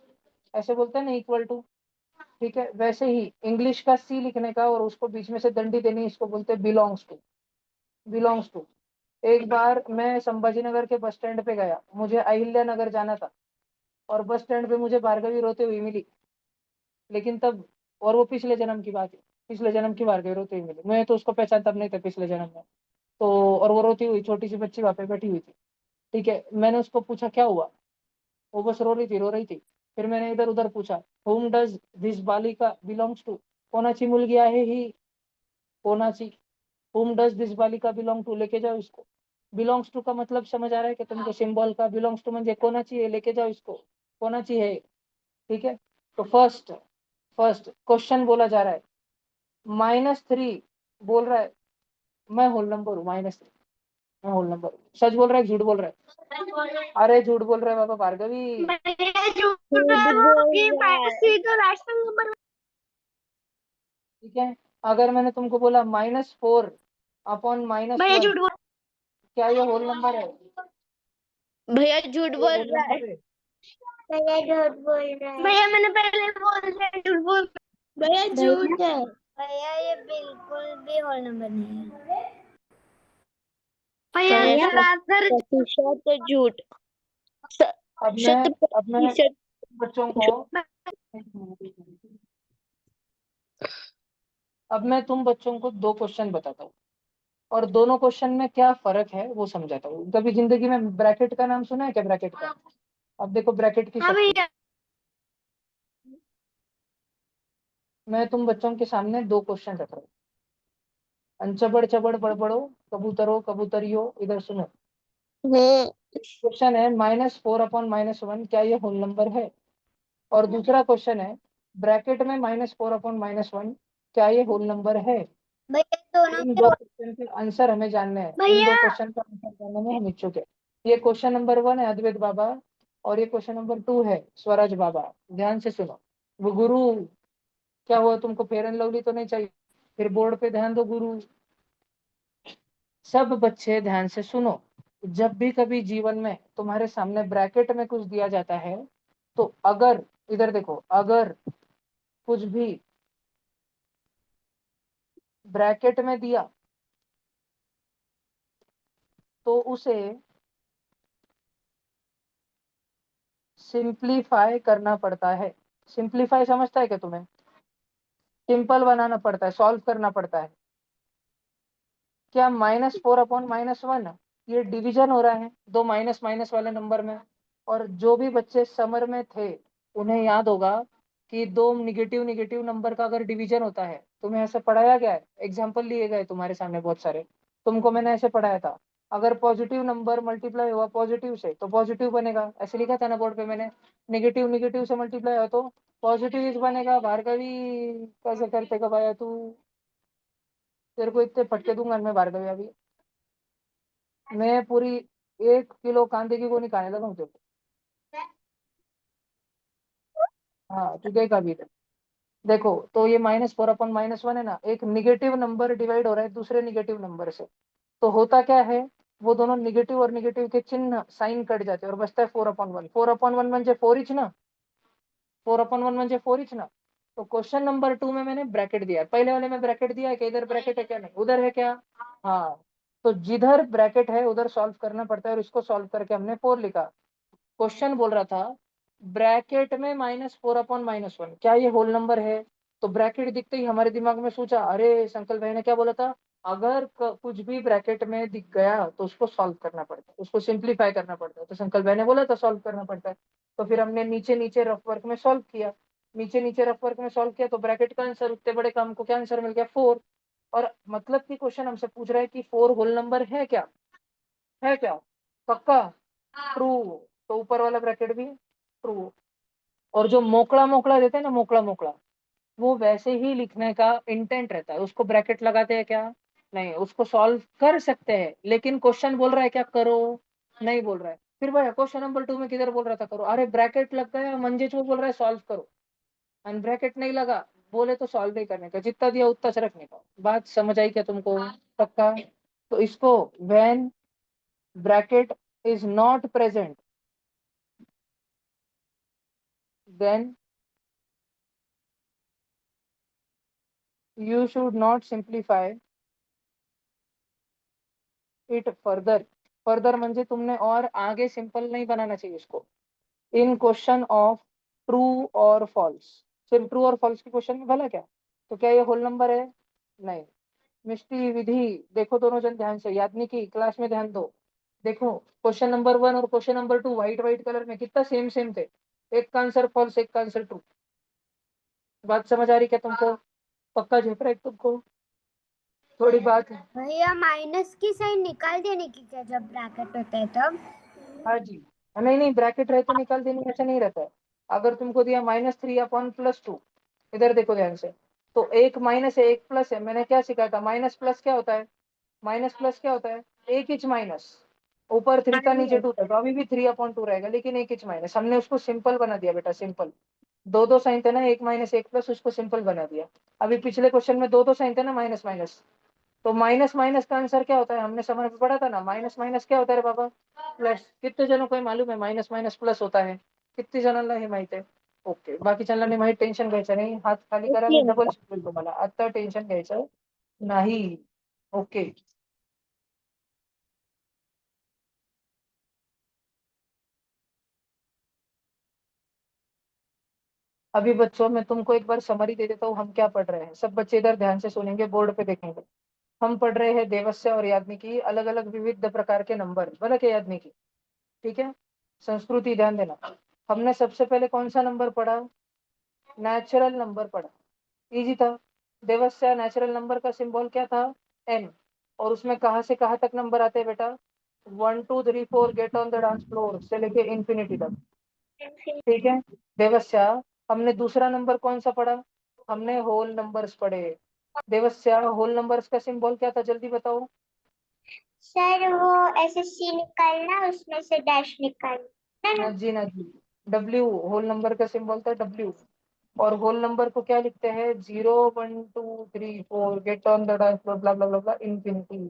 ऐसे बोलते हैं ना, इक्वल टू। ठीक है, वैसे ही इंग्लिश का सी लिखने का और उसको बीच में से डंडी देनी, इसको बोलते हैं बिलोंग्स टू। Belongs to. एक बार मैं संभाजी नगर के बस स्टैंड पे गया, मुझे अहिल्या नगर जाना था, और बस स्टैंड पे मुझे भार्गवी रोते हुए मिली, लेकिन तब, और वो पिछले जन्म की बात है, पिछले जन्म की भार्गवी रोते हुए मिली, मैं तो उसको पहचानता तब नहीं था पिछले जन्म में। तो और वो रोती हुई छोटी सी बच्ची वहां पे बैठी हुई थी। ठीक है, मैंने उसको पूछा क्या हुआ, वो बस रो रही थी, रो रही थी। फिर मैंने इधर उधर पूछा, whom does this बालिका belongs to? कोणाची मुलगी आहे ही? कोणाची? whom does this बालिका belong to? लेके जाओ इसको। बिलोंग्स टू का मतलब समझ आ रहा है कि तुमको? सिंबल का बिलोंग्स टू म्हणजे कोणाची है, लेके जाओ इसको, कोणाची है। ठीक है, तो फर्स्ट फर्स्ट क्वेश्चन बोला जा रहा है, -3 बोल रहा है मैं होल नंबर हूँ, -3 मैं होल नंबर हूँ। सच बोल रहा है, झूठ बोल रहा है? अरे झूठ बोल रहा है बाबा भार्गवी। भैया झूठ झूठ बोल रहा है। -3 तो रैशनल नंबर। ठीक है, अगर मैंने तुमको बोला -4 अपॉन -1, भैया झूठ बोल क्या ये होल नंबर है? भैया झूठ ये बोल होल रहा है। नंबर है? भैया झूठ बोल रहा है। भैया मैंने पहले बोल दिया झूठ बोल। भैया झूठ है। भैया ये बिल्कुल भी होल नंबर नहीं है। भैया भैया इसका आंसर प्रतिशत झूठ, अब मैं शत अब मैं प्रतिशत बच्चों को अब मैं तुम बच्चों को 2 क्वेश्चन बताता हूँ, और दोनों क्वेश्चन में क्या फर्क है वो समझाता हूँ। कभी जिंदगी में ब्रैकेट का नाम सुना है क्या? ब्रैकेट का? अब देखो ब्रैकेट की हाँ शक्ति। भैया। मैं तुम बच्चों के सामने 2 क्वेश्चन रख रहा हूँ। अंचबड़ चबड़ बड़बड़ो, कबूतरो कबूतरियो, इधर सुनो। क्वेश्चन है -4 अपॉन -1, क्या ये होल नंबर है? और दूसरा क्वेश्चन है, ब्रैकेट में -4 अपॉन -1, क्या ये होल नंबर है? भैया दोनों इन 2 क्वेश्चन के आंसर हमें जानने हैं। इन 2 भैया क्वेश्चन का आंसर जानने में हम इच्छुक है। ये क्वेश्चन नंबर 1 है अद्वैत बाबा, और ये क्वेश्चन नंबर 2 है स्वराज बाबा। ध्यान से सुनो। वो गुरु, क्या हुआ तुमको? फेयर एंड लवली तो नहीं चाहिए? फिर बोर्ड पे ध्यान दो गुरु। सब बच्चे ध्यान से सुनो। जब भी कभी जीवन में तुम्हारे सामने ब्रैकेट में कुछ दिया जाता है, तो अगर, इधर देखो, अगर कुछ भी ब्रैकेट में दिया तो उसे सिंप्लीफाई करना पड़ता है। सिंप्लीफाई समझता है क्या तुम्हें? सिंपल बनाना पड़ता है, सॉल्व करना पड़ता है। क्या -4 अपॉन -1 ये डिवीजन हो रहा है दो माइनस माइनस वाले नंबर में? और जो भी बच्चे समर में थे उन्हें याद होगा कि दो निगेटिव निगेटिव नंबर का अगर डिवीजन होता है, तुम्हें ऐसे पढ़ाया गया है, एग्जाम्पल लिए गए तुम्हारे सामने बहुत सारे, तुमको मैंने ऐसे पढ़ाया था। अगर पॉजिटिव नंबर मल्टीप्लाई हुआ पॉजिटिव से तो पॉजिटिव बनेगा, ऐसे लिखा था ना बोर्ड पे मैंने। निगेटिव निगेटिव से मल्टीप्लाई हुआ तो पॉजिटिव बनेगा। भार्गवी, कैसे करते कब आया तू? तेरे को इतने फटके दूंगा मैं भार्गवी, अभी मैं पूरी 1 किलो कांदे की गोनी खाने लगा हूँ तेरे को। हाँ तुझे का भी है। देखो, तो ये -4 अपॉन -1 है ना, एक निगेटिव नंबर डिवाइड हो रहा है दूसरे निगेटिव नंबर से, तो होता क्या है, वो दोनों निगेटिव और निगेटिव के चिन्ह साइन कट जाते हैं और बचता है 4/1। 4/1 म्हणजे 4 ना, 4/1 म्हणजे 4 ना। तो क्वेश्चन नंबर 2 में मैंने ब्रैकेट दिया है, पहले वाले में ब्रैकेट दिया है कि इधर ब्रैकेट है क्या? नहीं, उधर है क्या? हाँ, तो जिधर ब्रैकेट है उधर सॉल्व करना पड़ता है, और इसको सॉल्व करके हमने 4 लिखा। क्वेश्चन बोल रहा था ब्रैकेट में -4/-1, क्या ये होल नंबर है? तो ब्रैकेट दिखते ही हमारे दिमाग में सोचा, अरे संकल भाई ने क्या बोला था, अगर कुछ भी ब्रैकेट में दिख गया तो उसको सॉल्व करना पड़ता है, उसको सिंप्लीफाई करना पड़ता है। तो संकल भाई ने बोला था सॉल्व करना पड़ता है, तो फिर हमने नीचे नीचे रफ वर्क में सॉल्व किया। नीचे नीचे रफ वर्क में सॉल्व किया तो ब्रैकेट का आंसर, उतने बड़े काम को क्या आंसर मिल गया, 4। और मतलब कि क्वेश्चन हमसे पूछ रहा है कि 4 होल नंबर है क्या? है क्या? पक्का? ट्रू। तो ऊपर वाला ब्रैकेट भी ट्रू। और जो मोकड़ा मोकड़ा देते हैं ना, मोकड़ा मोकड़ा, वो वैसे ही लिखने का इंटेंट रहता है, उसको ब्रैकेट लगाते हैं क्या? नहीं, उसको सॉल्व कर सकते हैं, लेकिन क्वेश्चन बोल रहा है क्या करो, नहीं बोल रहा है। फिर भाई क्वेश्चन नंबर 2 में किधर बोल रहा था करो, अरे ब्रैकेट लग गया मंजेश वो बोल रहा है सॉल्व करो, एंड ब्रैकेट नहीं लगा, बोले तो सॉल्व नहीं करने का, जितना दिया उतना से रखने का। बात समझ आई क्या तुमको? पक्का? तो इसको when bracket is not present then you should not simplify it further. Further म्हणजे तुमने और आगे सिंपल नहीं बनाना चाहिए इसको। इन क्वेश्चन ऑफ ट्रू और फॉल्स, सिर्फ ट्रू और फॉल्स की क्वेश्चन में भला क्या? तो क्या ये होल नंबर है? नहीं। मिष्टी विधि देखो, दोनों जन ध्यान से, याद नहीं की क्लास में ध्यान दो। देखो क्वेश्चन नंबर 1 और question number 2 white white colour में कितना सेम सेम थे, एक का आंसर फॉल्स, एक का आंसर ट्रू। बात समझ आ रही क्या तुमको? पक्का झेप रहा है तुमको? थोड़ी बात है। भैया माइनस की साइन निकाल देने की क्या जब ब्रैकेट होता है तब? हाँ जी। नहीं नहीं, ब्रैकेट रहे तो निकाल देने, ऐसा नहीं रहता है। अगर तुमको दिया -3/+2, इधर देखो ध्यान से, तो एक माइनस है एक प्लस है। मैंने क्या सिखाया था, माइनस प्लस क्या होता है, माइनस प्लस क्या होता है, एक इंच माइनस, ऊपर 3 था नीचे 2 था, तो अभी भी 3/2 रहेगा, लेकिन एक इंच माइनस। हमने उसको सिंपल बना दिया बेटा, सिंपल। दो दो साइन थे ना, एक माइनस एक प्लस, उसको सिंपल बना दिया। अभी पिछले क्वेश्चन में दो दो साइन थे ना, माइनस माइनस, तो माइनस माइनस का आंसर क्या होता है, हमने समझ में पढ़ा था ना, माइनस माइनस क्या होता है रे बाबा, प्लस। कितने जनों को मालूम है माइनस माइनस प्लस होता है? किती जणांना हे माहित आहे? ओके, बाकीच्यांना नाही माहित, टेन्शन घ्यायचं नाही, हात खाली करा, मी डबल शिकवेल तुम्हाला, आता टेन्शन घ्यायचं नाही। ओके, अभी बच्चों मैं तुमको एक बार समरी दे देता हूँ, हम क्या पढ़ रहे हैं। सब बच्चे इधर ध्यान से सुनेंगे, बोर्ड पे देखेंगे। हम पढ़ रहे हैं देवस्य और याज्ञनिकी, अलग अलग विविध प्रकार के नंबर, बोला क्या याज्ञनिकी? ठीक है, संस्कृति ध्यान देना। हमने सबसे पहले कौन सा नंबर पढ़ा, नेचुरल नंबर पढ़ा, इजी था। देवस्य नेचुरल नंबर का सिंबल क्या था, एन, और उसमें कहाँ से कहाँ तक नंबर आते हैं बेटा, 1 2 3 4 get on the dance floor से लेके इंफिनिटी तक। ठीक है देवस्य, हमने दूसरा नंबर कौन सा पढ़ा, हमने होल नंबर्स पढ़े। देवस्य होल नंबर्स का सिंबल क्या था, जल्दी बताओ। सर वो एसएससी निकालना, उसमें से डैश निकालना। ना जी ना जी, डब्ल्यू, होल नंबर का सिंबल था डब्ल्यू। और होल नंबर को क्या लिखते हैं, 0 1 2 3 4 get on the dance floor blah blah blah infinity.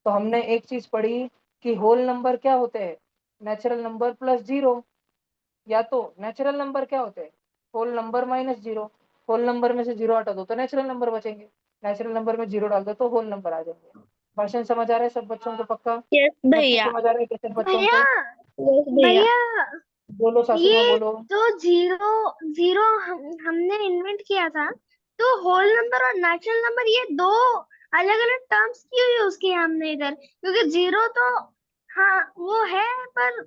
तो हमने एक चीज पढ़ी कि होल नंबर क्या होते हैं, नेचुरल नंबर प्लस 0, या तो नेचुरल नंबर क्या होते हैं, होल नंबर -0। होल नंबर में से 0 हटा दो तो नेचुरल नंबर बचेंगे, नेचुरल नंबर में 0 डाल दो तो होल नंबर आ जाएंगे। भाषण समझ आ रहा है सब बच्चों को? पक्का यस सबको भैया। समझ आ रहा है कैसे बच्चों भैया को? यस भैया। भैया बोलो सासू माँ, ये बोलो। तो जीरो जीरो हमने इन्वेंट किया था, तो होल नंबर और नेचुरल नंबर ये दो अलग अलग टर्म्स क्यों यूज किए हमने इधर? क्योंकि जीरो तो हाँ वो है, पर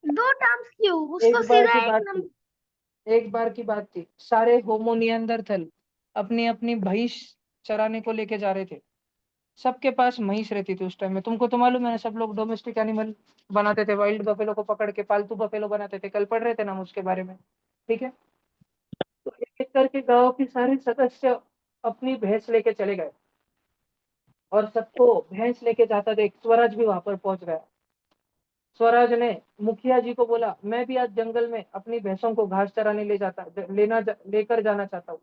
दो टर्म्स क्यों, एक उसको बार सीधा की एक बात थी, नंबर। एक बार की बात थी, सारे होमो निएंडरथल अपनी अपनी भैंस चराने को लेके जा रहे थे। सबके पास भैंस रहती थी उस टाइम में, तुमको तो मालूम है ना, सब लोग डोमेस्टिक एनिमल बनाते थे, वाइल्ड बफेलो को पकड़ के पालतू बफेलो बनाते थे, कल पढ़ रहे थे ना हम उसके बारे में। ठीक है, तो एक एक करके गांव के सारे सदस्य अपनी भैंस लेके चले गए, और सबको भैंस लेके जाता देख स्वराज भी वहां पर पहुंच गया। स्वराज ने मुखिया जी को बोला, मैं भी आज जंगल में अपनी भैंसों को घास चराने लेकर जाना चाहता हूँ।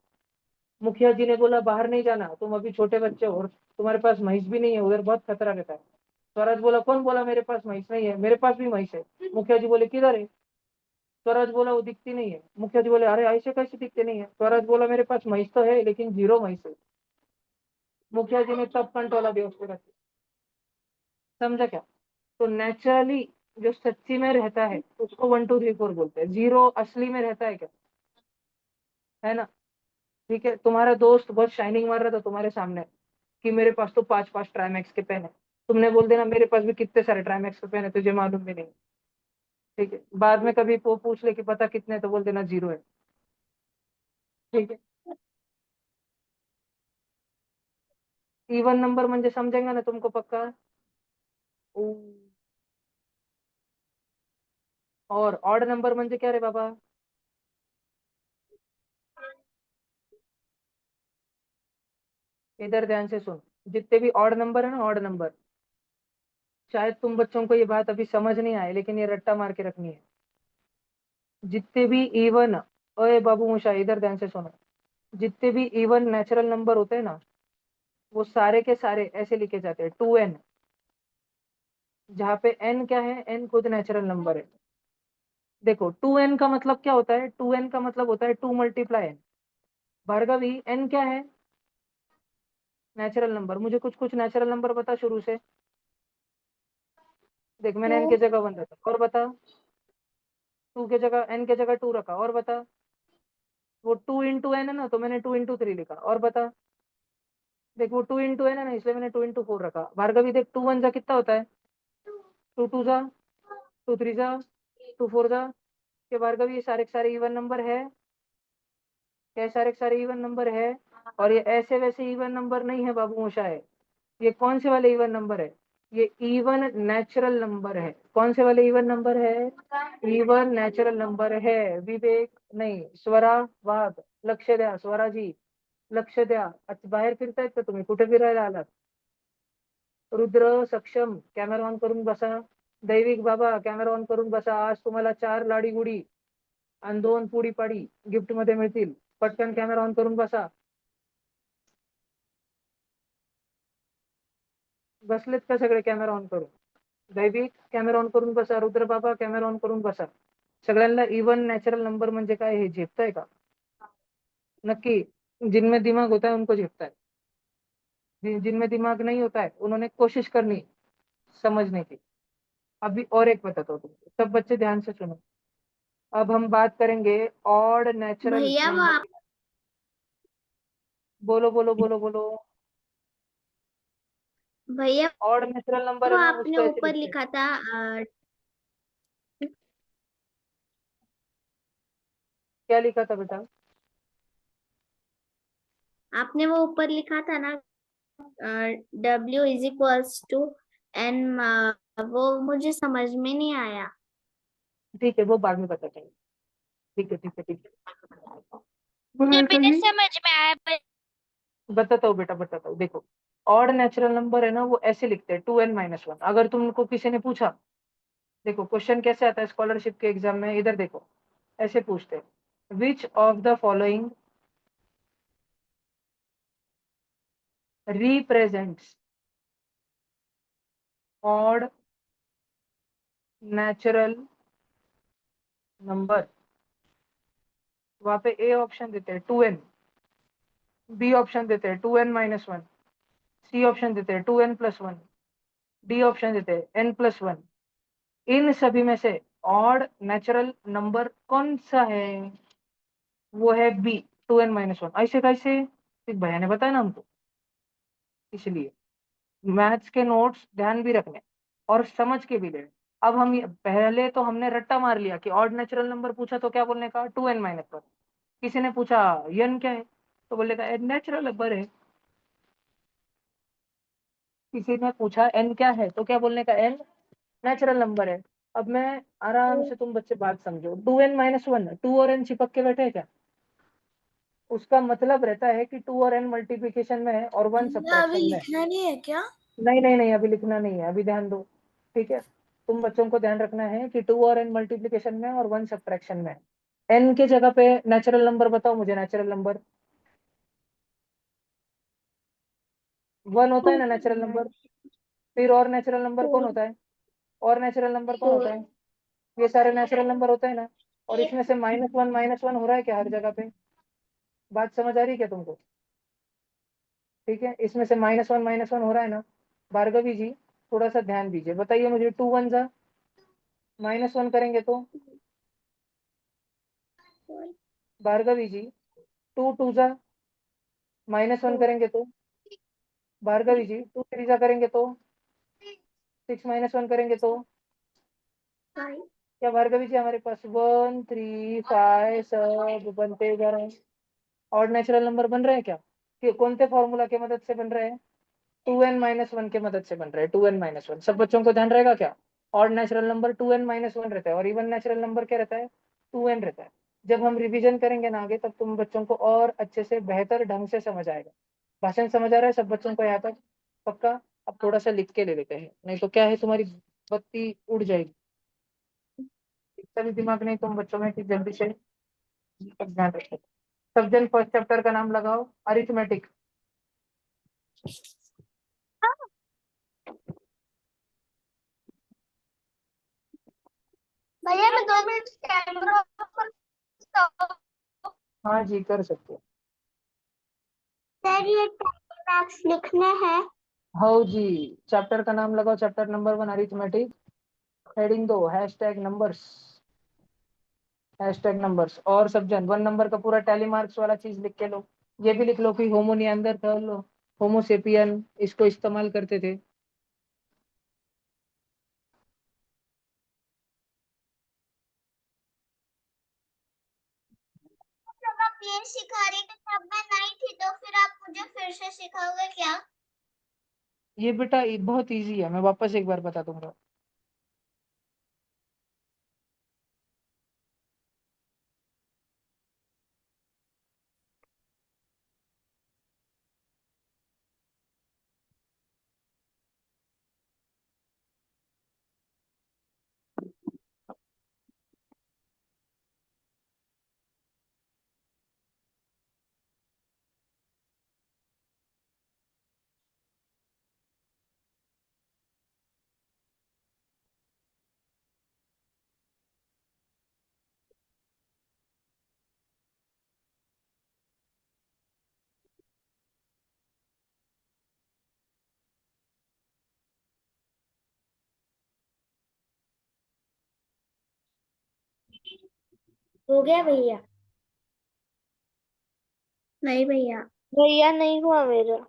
मुखिया जी ने बोला, बाहर नहीं जाना, तुम अभी छोटे बच्चे हो और तुम्हारे पास भैंस भी नहीं है, उधर बहुत खतरा रहता है। स्वराज बोला, कौन बोला मेरे पास भैंस नहीं है, मेरे पास भी भैंस है। मुखिया जी बोले, किधर है? स्वराज बोला, वो दिखती नहीं है। मुखिया जी बोले, अरे ऐसे कैसे दिखते नहीं है? स्वराज बोला, मेरे पास भैंस तो है लेकिन 0 भैंस है। मुखिया जी ने तब कंट्रोल दिया उसको, समझा क्या? तो नेचुरली जो सच्ची में रहता है उसको 1 2 3 4 बोलते हैं। 0 असली में रहता है क्या? है ना? ठीक है, तुम्हारा दोस्त बहुत शाइनिंग मार रहा था तुम्हारे सामने कि मेरे पास तो 5 5 ट्राइमैक्स के पेन है, तुमने बोल देना मेरे पास भी कितने सारे ट्राइमैक्स के पेन है, तुझे मालूम भी नहीं। ठीक है, बाद में कभी वो पूछ ले कि पता कितने हैं, तो बोल देना 0 है। ठीक है, इवन नंबर म्हणजे समझेंगे ना तुमको पक्का? ओ, और ऑड नंबर म्हणजे क्या रे बाबा? इधर ध्यान से सुन, जितने भी ऑड नंबर है ना, ऑड नंबर, शायद तुम बच्चों को ये बात अभी समझ नहीं आए, लेकिन ये रट्टा मार के रखनी है। जितने भी इवन, ओए बाबू मूशा इधर ध्यान से सुनो, जितने भी इवन नेचुरल नंबर होते हैं ना, वो सारे के सारे ऐसे लिखे जाते हैं 2n, जहाँ पे n क्या है, n खुद नेचुरल नंबर है। देखो 2n का मतलब क्या होता है, 2n का मतलब होता है 2 मल्टीप्लाई n। भार्गवी n क्या है? Natural number. मुझे कुछ कुछ नेचुरल नंबर बता शुरू से। देख मैंने n की जगह 1 रखा, और बता। 2 के जगह, n के जगह 2 रखा, और बता। वो 2 इंटू n है ना, तो मैंने 2 इंटू 3 लिखा, और बता। देख वो 2 इंटू n है ना, इसलिए मैंने 2 इंटू 4 रखा। भार्गवी देख 2 1 जा कितना होता है, 2 2 जा, 2 3 जा, 2 4 जा। के भार्गवी ये सारे के सारे इवन नंबर है, क्या सारे के सारे इवन नंबर है? और ये ऐसे वैसे इवन नंबर नहीं है बाबू मोशाय। ये कौन से वाले इवन नंबर है? ये इवन नेचुरल नंबर है। कौन से वाले इवन नंबर है? इवन नेचुरल नंबर है। विवेक नहीं, स्वरा वाघ, लक्ष द्या स्वराजी, लक्ष द्या। अच्छा बाहेर फिरतायत का तुम्ही? कुठे फिरायला आलात? रुद्र सक्षम कॅमेरा ऑन करून बसा। दैविक बाबा कॅमेरा ऑन करून बसा। आज तुम्हाला 4 लाडी गुडी आणि 2 पुडी पाडी गिफ्ट मध्ये मिळतील। पटकन कॅमेरा ऑन करून बसा। बसलेत का सगळे कॅमेरा ऑन करून? दैविक कॅमेरा ऑन करून बसा, रुद्र बाबा कॅमेरा ऑन करून बसा। सगळ्यांना इवन नेचुरल नंबर म्हणजे काय हे झेपतंय का? नक्की जिनमें दिमाग होता है उनको झेपता है, जिनमें दिमाग नहीं होता है उन्होंने कोशिश करनी समझने की। अभी और एक बताता हूँ तुमको, सब बच्चे ध्यान से सुनो। अब हम बात करेंगे ऑड नेचुरल भैया वो नंबर। आप बोलो बोलो बोलो बोलो। भैया ऑड नेचुरल नंबर वो है ना, आपने उसको ऐसे ऊपर लिखते हैं। लिखा था क्या लिखा था बेटा? आपने वो ऊपर लिखा था ना W is equals to N, वो मुझे समझ में नहीं आया। ठीक है, वो बाद में बताते हैं। ठीक है ठीक है ठीक है। मुझे भी नहीं कहीं समझ में आया बताता हूँ बेटा, बताता हूँ। देखो ऑड नेचुरल नंबर है ना, वो ऐसे लिखते हैं 2n-1। अगर तुमको किसी ने पूछा, देखो क्वेश्चन कैसे आता है स्कॉलरशिप के एग्जाम में, इधर देखो ऐसे पूछते हैं, which of the following represents odd natural number. वहां पे ए ऑप्शन देते हैं 2n, बी ऑप्शन देते हैं 2n-1, सी ऑप्शन देते हैं 2n+1, डी ऑप्शन देते हैं n+1। इन सभी में से ऑड नेचुरल नंबर कौन सा है? वो है बी, 2n-1। ऐसे कैसे? एक भैया ने बताया ना हमको, इसलिए मैथ्स के नोट्स ध्यान भी रखने और समझ के भी लेने। अब हम पहले तो हमने रट्टा मार लिया कि ऑड नेचुरल नंबर पूछा तो क्या बोलने का, 2n-1। किसी ने पूछा n क्या है, तो बोलेगा n नेचुरल नंबर है। किसी ने पूछा n क्या है, तो क्या बोलने का, n नेचुरल नंबर है। अब मैं आराम से, तुम बच्चे बात समझो, 2n-1, 2 और n चिपक के बैठे हैं क्या? उसका मतलब रहता है कि 2 और n मल्टीप्लिकेशन में है और 1 सब्ट्रैक्शन में है। लिखना नहीं है क्या? नहीं नहीं नहीं, अभी लिखना नहीं है, अभी ध्यान दो। ठीक है, तुम बच्चों को ध्यान रखना है कि 2 और n मल्टीप्लिकेशन में है और 1 सब्ट्रैक्शन में है। n के जगह पे नेचुरल नंबर बताओ मुझे, नेचुरल नंबर 1 होता है ना नेचुरल नंबर। फिर और नेचुरल नंबर कौन होता है? और नेचुरल नंबर कौन होता है? ये सारे नेचुरल नंबर होते हैं ना। और इसमें से -1 हो रहा है क्या हर जगह पे? बात समझ आ रही है क्या तुमको? ठीक है, इसमें से -1 हो रहा है ना। भार्गवी जी थोड़ा सा ध्यान दीजिए, बताइए मुझे, 2 1 जा -1 करेंगे तो भार्गवी जी 2 2 जा -1 करेंगे तो भार्गवी जी 2 3 जा करेंगे तो 6 -1 करेंगे तो क्या भार्गवी जी हमारे पास 1 3 5 सब बनते जा रहे हैं। और नेचुरल नंबर बन रहे हैं क्या? कौन से फॉर्मूला के मदद से बन रहे हैं? 2n-1 के मदद से बन रहे हैं। 2n-1 सब बच्चों को ध्यान रहेगा क्या? और नेचुरल नंबर 2n-1 रहता है और इवन नेचुरल नंबर क्या रहता है? 2n रहता है। जब हम रिवीजन करेंगे ना आगे तब तुम बच्चों को और अच्छे से बेहतर ढंग से समझ आएगा। भाषण समझ आ रहा है सब बच्चों को यहाँ तक? पक्का? अब थोड़ा सा लिख के ले लेते हैं, नहीं तो क्या है तुम्हारी बत्ती उड़ जाएगी। इतना भी दिमाग नहीं तुम बच्चों में कि जल्दी से ध्यान रखो। सब्जन फर्स्ट चैप्टर का नाम लगाओ, अरिथमेटिक। भैया मैं 2 मिनट कैमरा ऑफ कर सकता हूँ? हाँ जी कर सकते हो। सर ये टैक्स लिखने हैं। हाँ जी, चैप्टर का नाम लगाओ, चैप्टर नंबर 1 अरिथमेटिक। हेडिंग दो #नंबर्स, #नंबर्स। और सब्जन 1 नंबर का पूरा टैली मार्क्स वाला चीज लिख के लो। ये भी लिख लो कि होमो निएंडरथल लो, होमोसेपियन इसको इस्तेमाल करते थे। जब आप ये सिखा रही थी तब मैं नहीं थी, तो फिर आप मुझे फिर से सिखाओगे क्या? ये बेटा बहुत इजी है, मैं वापस एक बार बता दूंगा। हो गया भैया? नहीं भैया। भैया नहीं हुआ मेरा।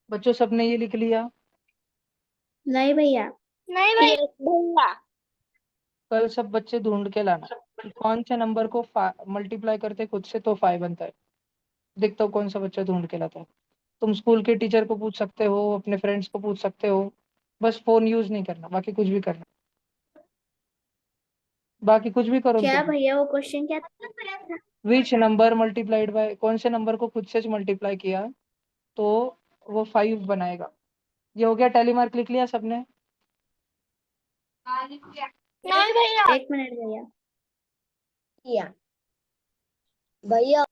बच्चों सबने ये लिख लिया? नहीं भैया। नहीं भैया। यस भैया। कल सब बच्चे ढूंढ के लाना कि कौन से नंबर को मल्टीप्लाई करते खुद से तो 5 बनता है। देखता हूँ कौन सा बच्चा ढूंढ के लाता है। तुम स्कूल के टीचर को पूछ सकते हो, अपने फ्रेंड्स को पूछ सकते हो, बस फोन यूज नहीं करना, बाकी कुछ भी करना, बाकी कुछ भी करो क्या उनको। भैया वो क्वेश्चन क्या था? विच नंबर मल्टीप्लाइड बाय, कौन से नंबर को खुद से मल्टीप्लाई किया तो वो 5 बनाएगा। ये हो गया, टैली मार्क लिख लिया सबने? नहीं भैया। 1 मिनट भैया। भैया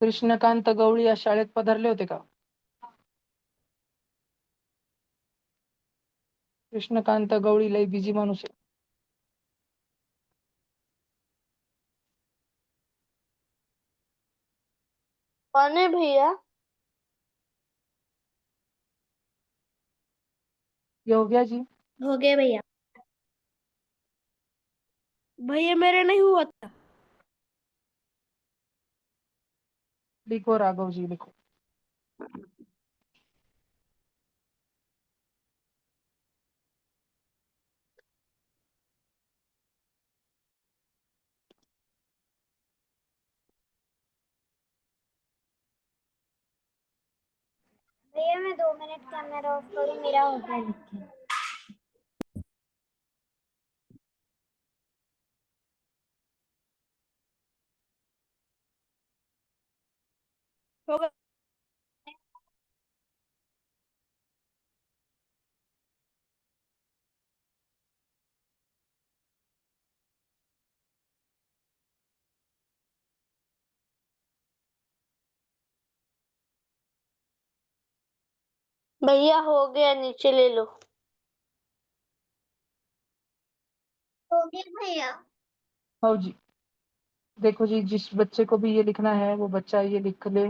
कृष्णकांत गवळी या शाळेत पधारले होते का? कृष्णकांत गवळी लय बिझी माणूस आहे। कौन है भैया? ये हो गया जी? हो गया भैया। भैया मेरे नहीं हुआ था। लिखो राघव जी, लिखो। भैया मैं 2 मिनट कैमरा ऑफ करूँ, मेरा हो गया लिख के। भैया हो गया, नीचे ले लो। हो गया भैया। हाँ जी, देखो जी, जिस बच्चे को भी ये लिखना है वो बच्चा ये लिख ले,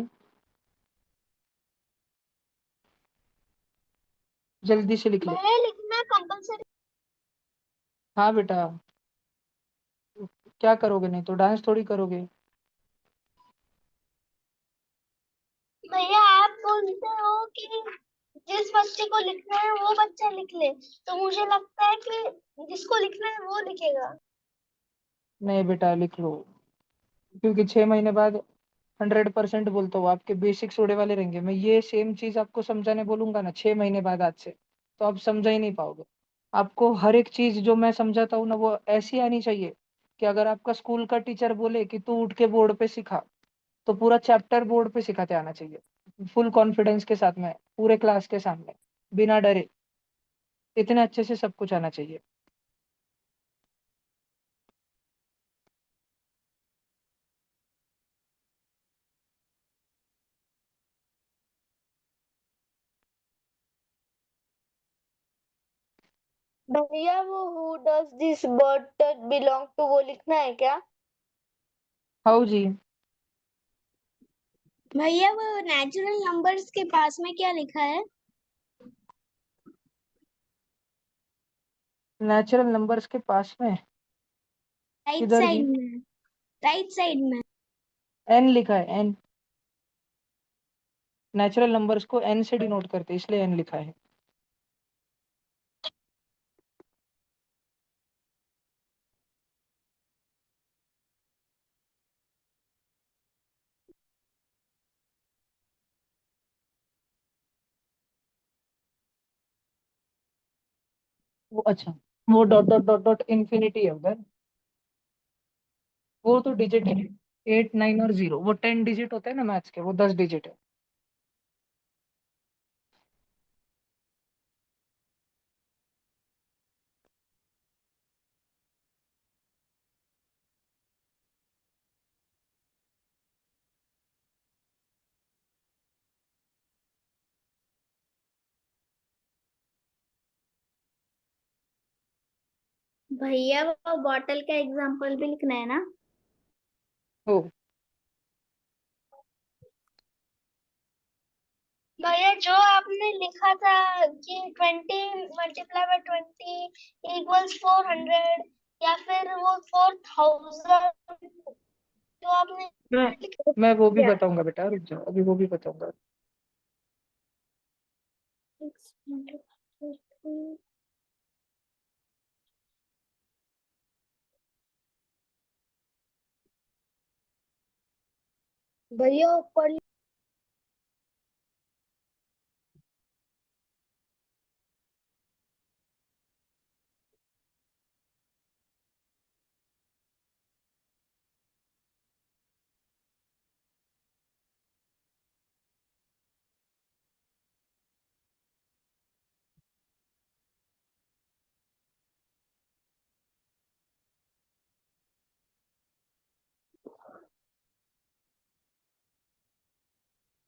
जल्दी से लिख ले। भैया लिखना कंपलसरी। हाँ बेटा, क्या करोगे, नहीं तो डांस थोड़ी करोगे। भैया आप बोलते हो कि जिस बच्चे को लिखना है वो बच्चा लिख ले, तो मुझे लगता है कि जिसको लिखना है वो लिखेगा। नहीं बेटा, लिख लो, क्योंकि 6 महीने बाद 100% बोलता हूँ आपके बेसिक्स उड़े वाले रहेंगे। मैं ये सेम चीज आपको समझाने बोलूंगा ना 6 महीने बाद आज से, तो आप समझा ही नहीं पाओगे। आपको हर एक चीज जो मैं समझाता हूँ ना वो ऐसी आनी चाहिए कि अगर आपका स्कूल का टीचर बोले कि तू उठ के बोर्ड पे सिखा, तो पूरा चैप्टर बोर्ड पे सिखाते आना चाहिए, फुल कॉन्फिडेंस के साथ में, पूरे क्लास के सामने, बिना डरे, इतने अच्छे से सब कुछ आना चाहिए। भैया वो who does this bird touch belong to वो लिखना है क्या? हाँ जी, भैया वो नेचुरल नंबर्स के पास में क्या लिखा है? नेचुरल नंबर्स के पास में राइट किधर जी? साइड में। राइट साइड में। एन लिखा है, एन। नेचुरल नंबर्स को एन से डिनोट करते हैं, इसलिए एन लिखा है। वो अच्छा, वो dot dot dot dot infinity है उधर, वो तो डिजिट है, 8 9 और 0, वो 10 डिजिट होते हैं ना मैथ्स के, वो 10 डिजिट है। भैया वो बॉटल का एग्जांपल भी लिखना है ना? हो, भैया जो आपने लिखा था कि 20 × 20 इक्वल्स 400, या फिर वो 4000, जो आपने मैं लिखा मैं वो भी क्या? बताऊंगा बेटा, रुक जाओ, अभी वो भी बताऊंगा। भैया ऊपर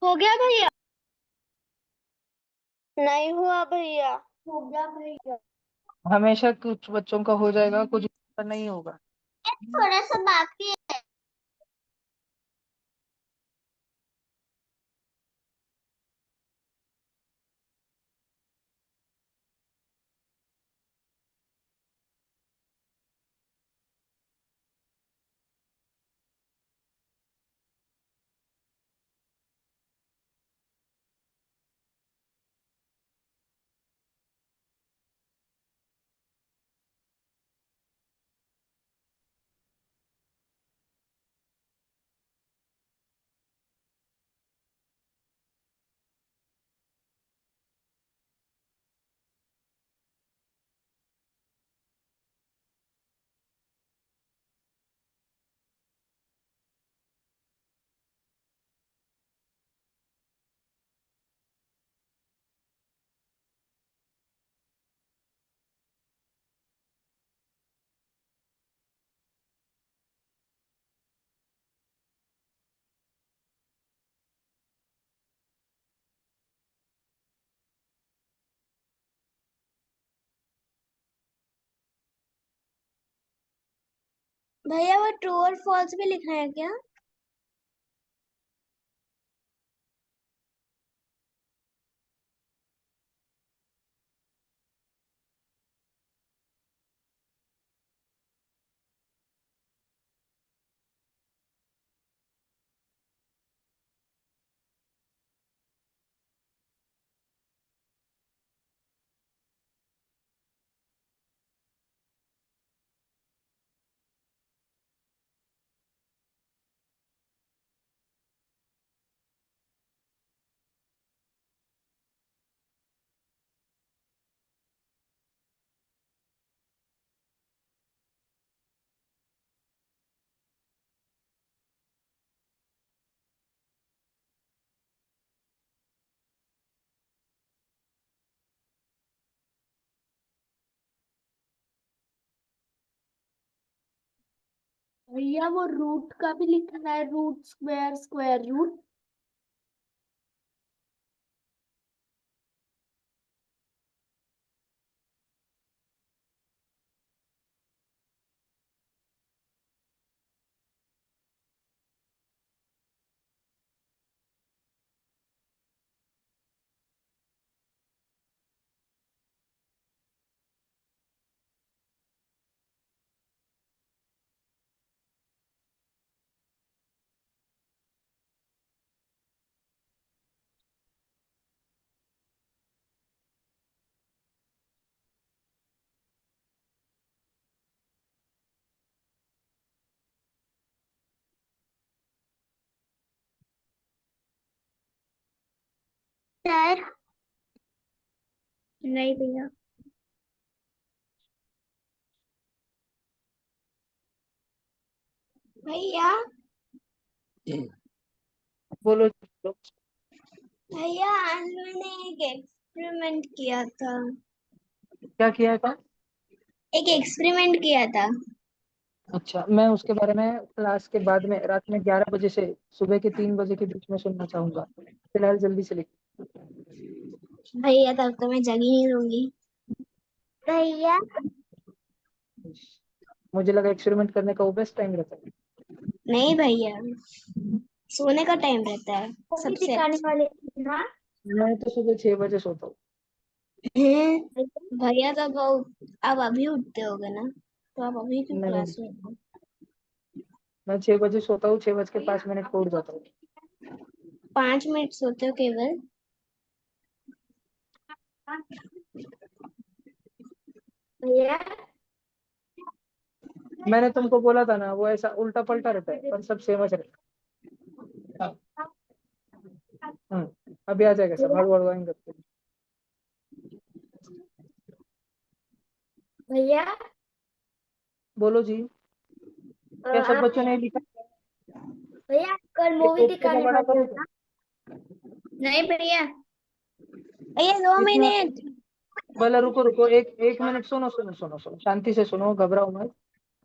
हो गया भैया? नहीं हुआ भैया। हो गया भैया। हमेशा कुछ बच्चों का हो जाएगा, कुछ का नहीं होगा। थोड़ा सा बाकी है। भैया वो ट्रू और फॉल्स भी लिखना है क्या? भैया वो रूट का भी लिखना है, root square square root. Sir नहीं भैया। भैया बोलो। भैया आज मैंने एक एक्सपेरिमेंट किया था। क्या किया था? एक एक्सपेरिमेंट किया था। अच्छा, मैं उसके बारे में क्लास के बाद में रात में 11 बजे से सुबह के 3 बजे के बीच में सुनना चाहूंगा। फिलहाल जल्दी से लिख। भैया तब तो मैं जगी नहीं दूंगी। भैया मुझे लगा एक्सपेरिमेंट करने का वो बेस्ट टाइम रहता है। नहीं भैया, सोने का टाइम रहता है सबसे दिखाने वाले ना। मैं तो सुबह 6 बजे सोता हूँ। भैया तो बहुत आप अभी उठते होगे ना, तो आप अभी क्यों नहीं, क्लास में हो? मैं 6 बजे सोता हूँ, 6:05 को उठ जाता हूँ। 5 मिनट सोते हो केवल? भैया मैंने तुमको बोला था ना, वो ऐसा उल्टा पलटा रहता है पर सब सेम रहता है। अभी आ जाएगा सब, हड़बड़ आएंगे। भैया बोलो जी। क्या सब आप बच्चों ने लिखा? भैया कल ये मूवी कोड को दिखाने बड़ा वाले करो हैं क्या? ना। नहीं भैया, भैया 2 मिनट। बोला रुको रुको, एक मिनट, सुनो सुनो सुनो सुनो, शांति से सुनो, घबराओ मत।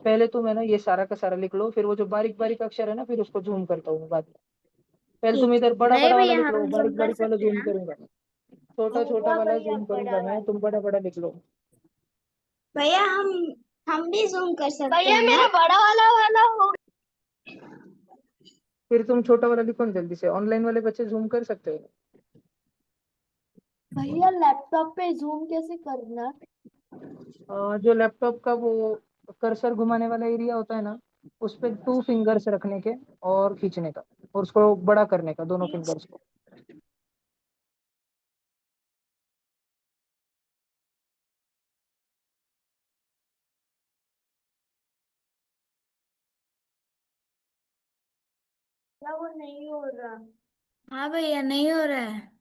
पहले तुम है ना ये सारा का सारा लिख लो, फिर वो जो बारीक बारीक अक्षर है ना, फिर उसको जूम करता हूँ मैं बाद में। पहले तुम इधर बड़ा नहीं बड़ा वाला भैया, लिख लो, हम जूम बारीक कर बारीक वाला सकते जूम हैं। करूंगा। छोटा छोटा वाला जूम करूंगा मैं, तुम बड़ा बड़ा लिख लो। भैया हम भी जूम कर सकते हैं। भैया मेरा बड़ा वाला हो। फिर तुम छोटा वाला लिखो ना जल्दी से, ऑनलाइन वाले बच्चे जूम कर सकते हो। भैया लैपटॉप पे जूम कैसे करना? जो लैपटॉप का वो कर्सर घुमाने वाला एरिया होता है ना, उस पे 2 फिंगर्स रखने के और खींचने का, और उसको बड़ा करने का, दोनों फिंगर्स को। वो नहीं हो रहा। हाँ भैया, नहीं हो रहा है।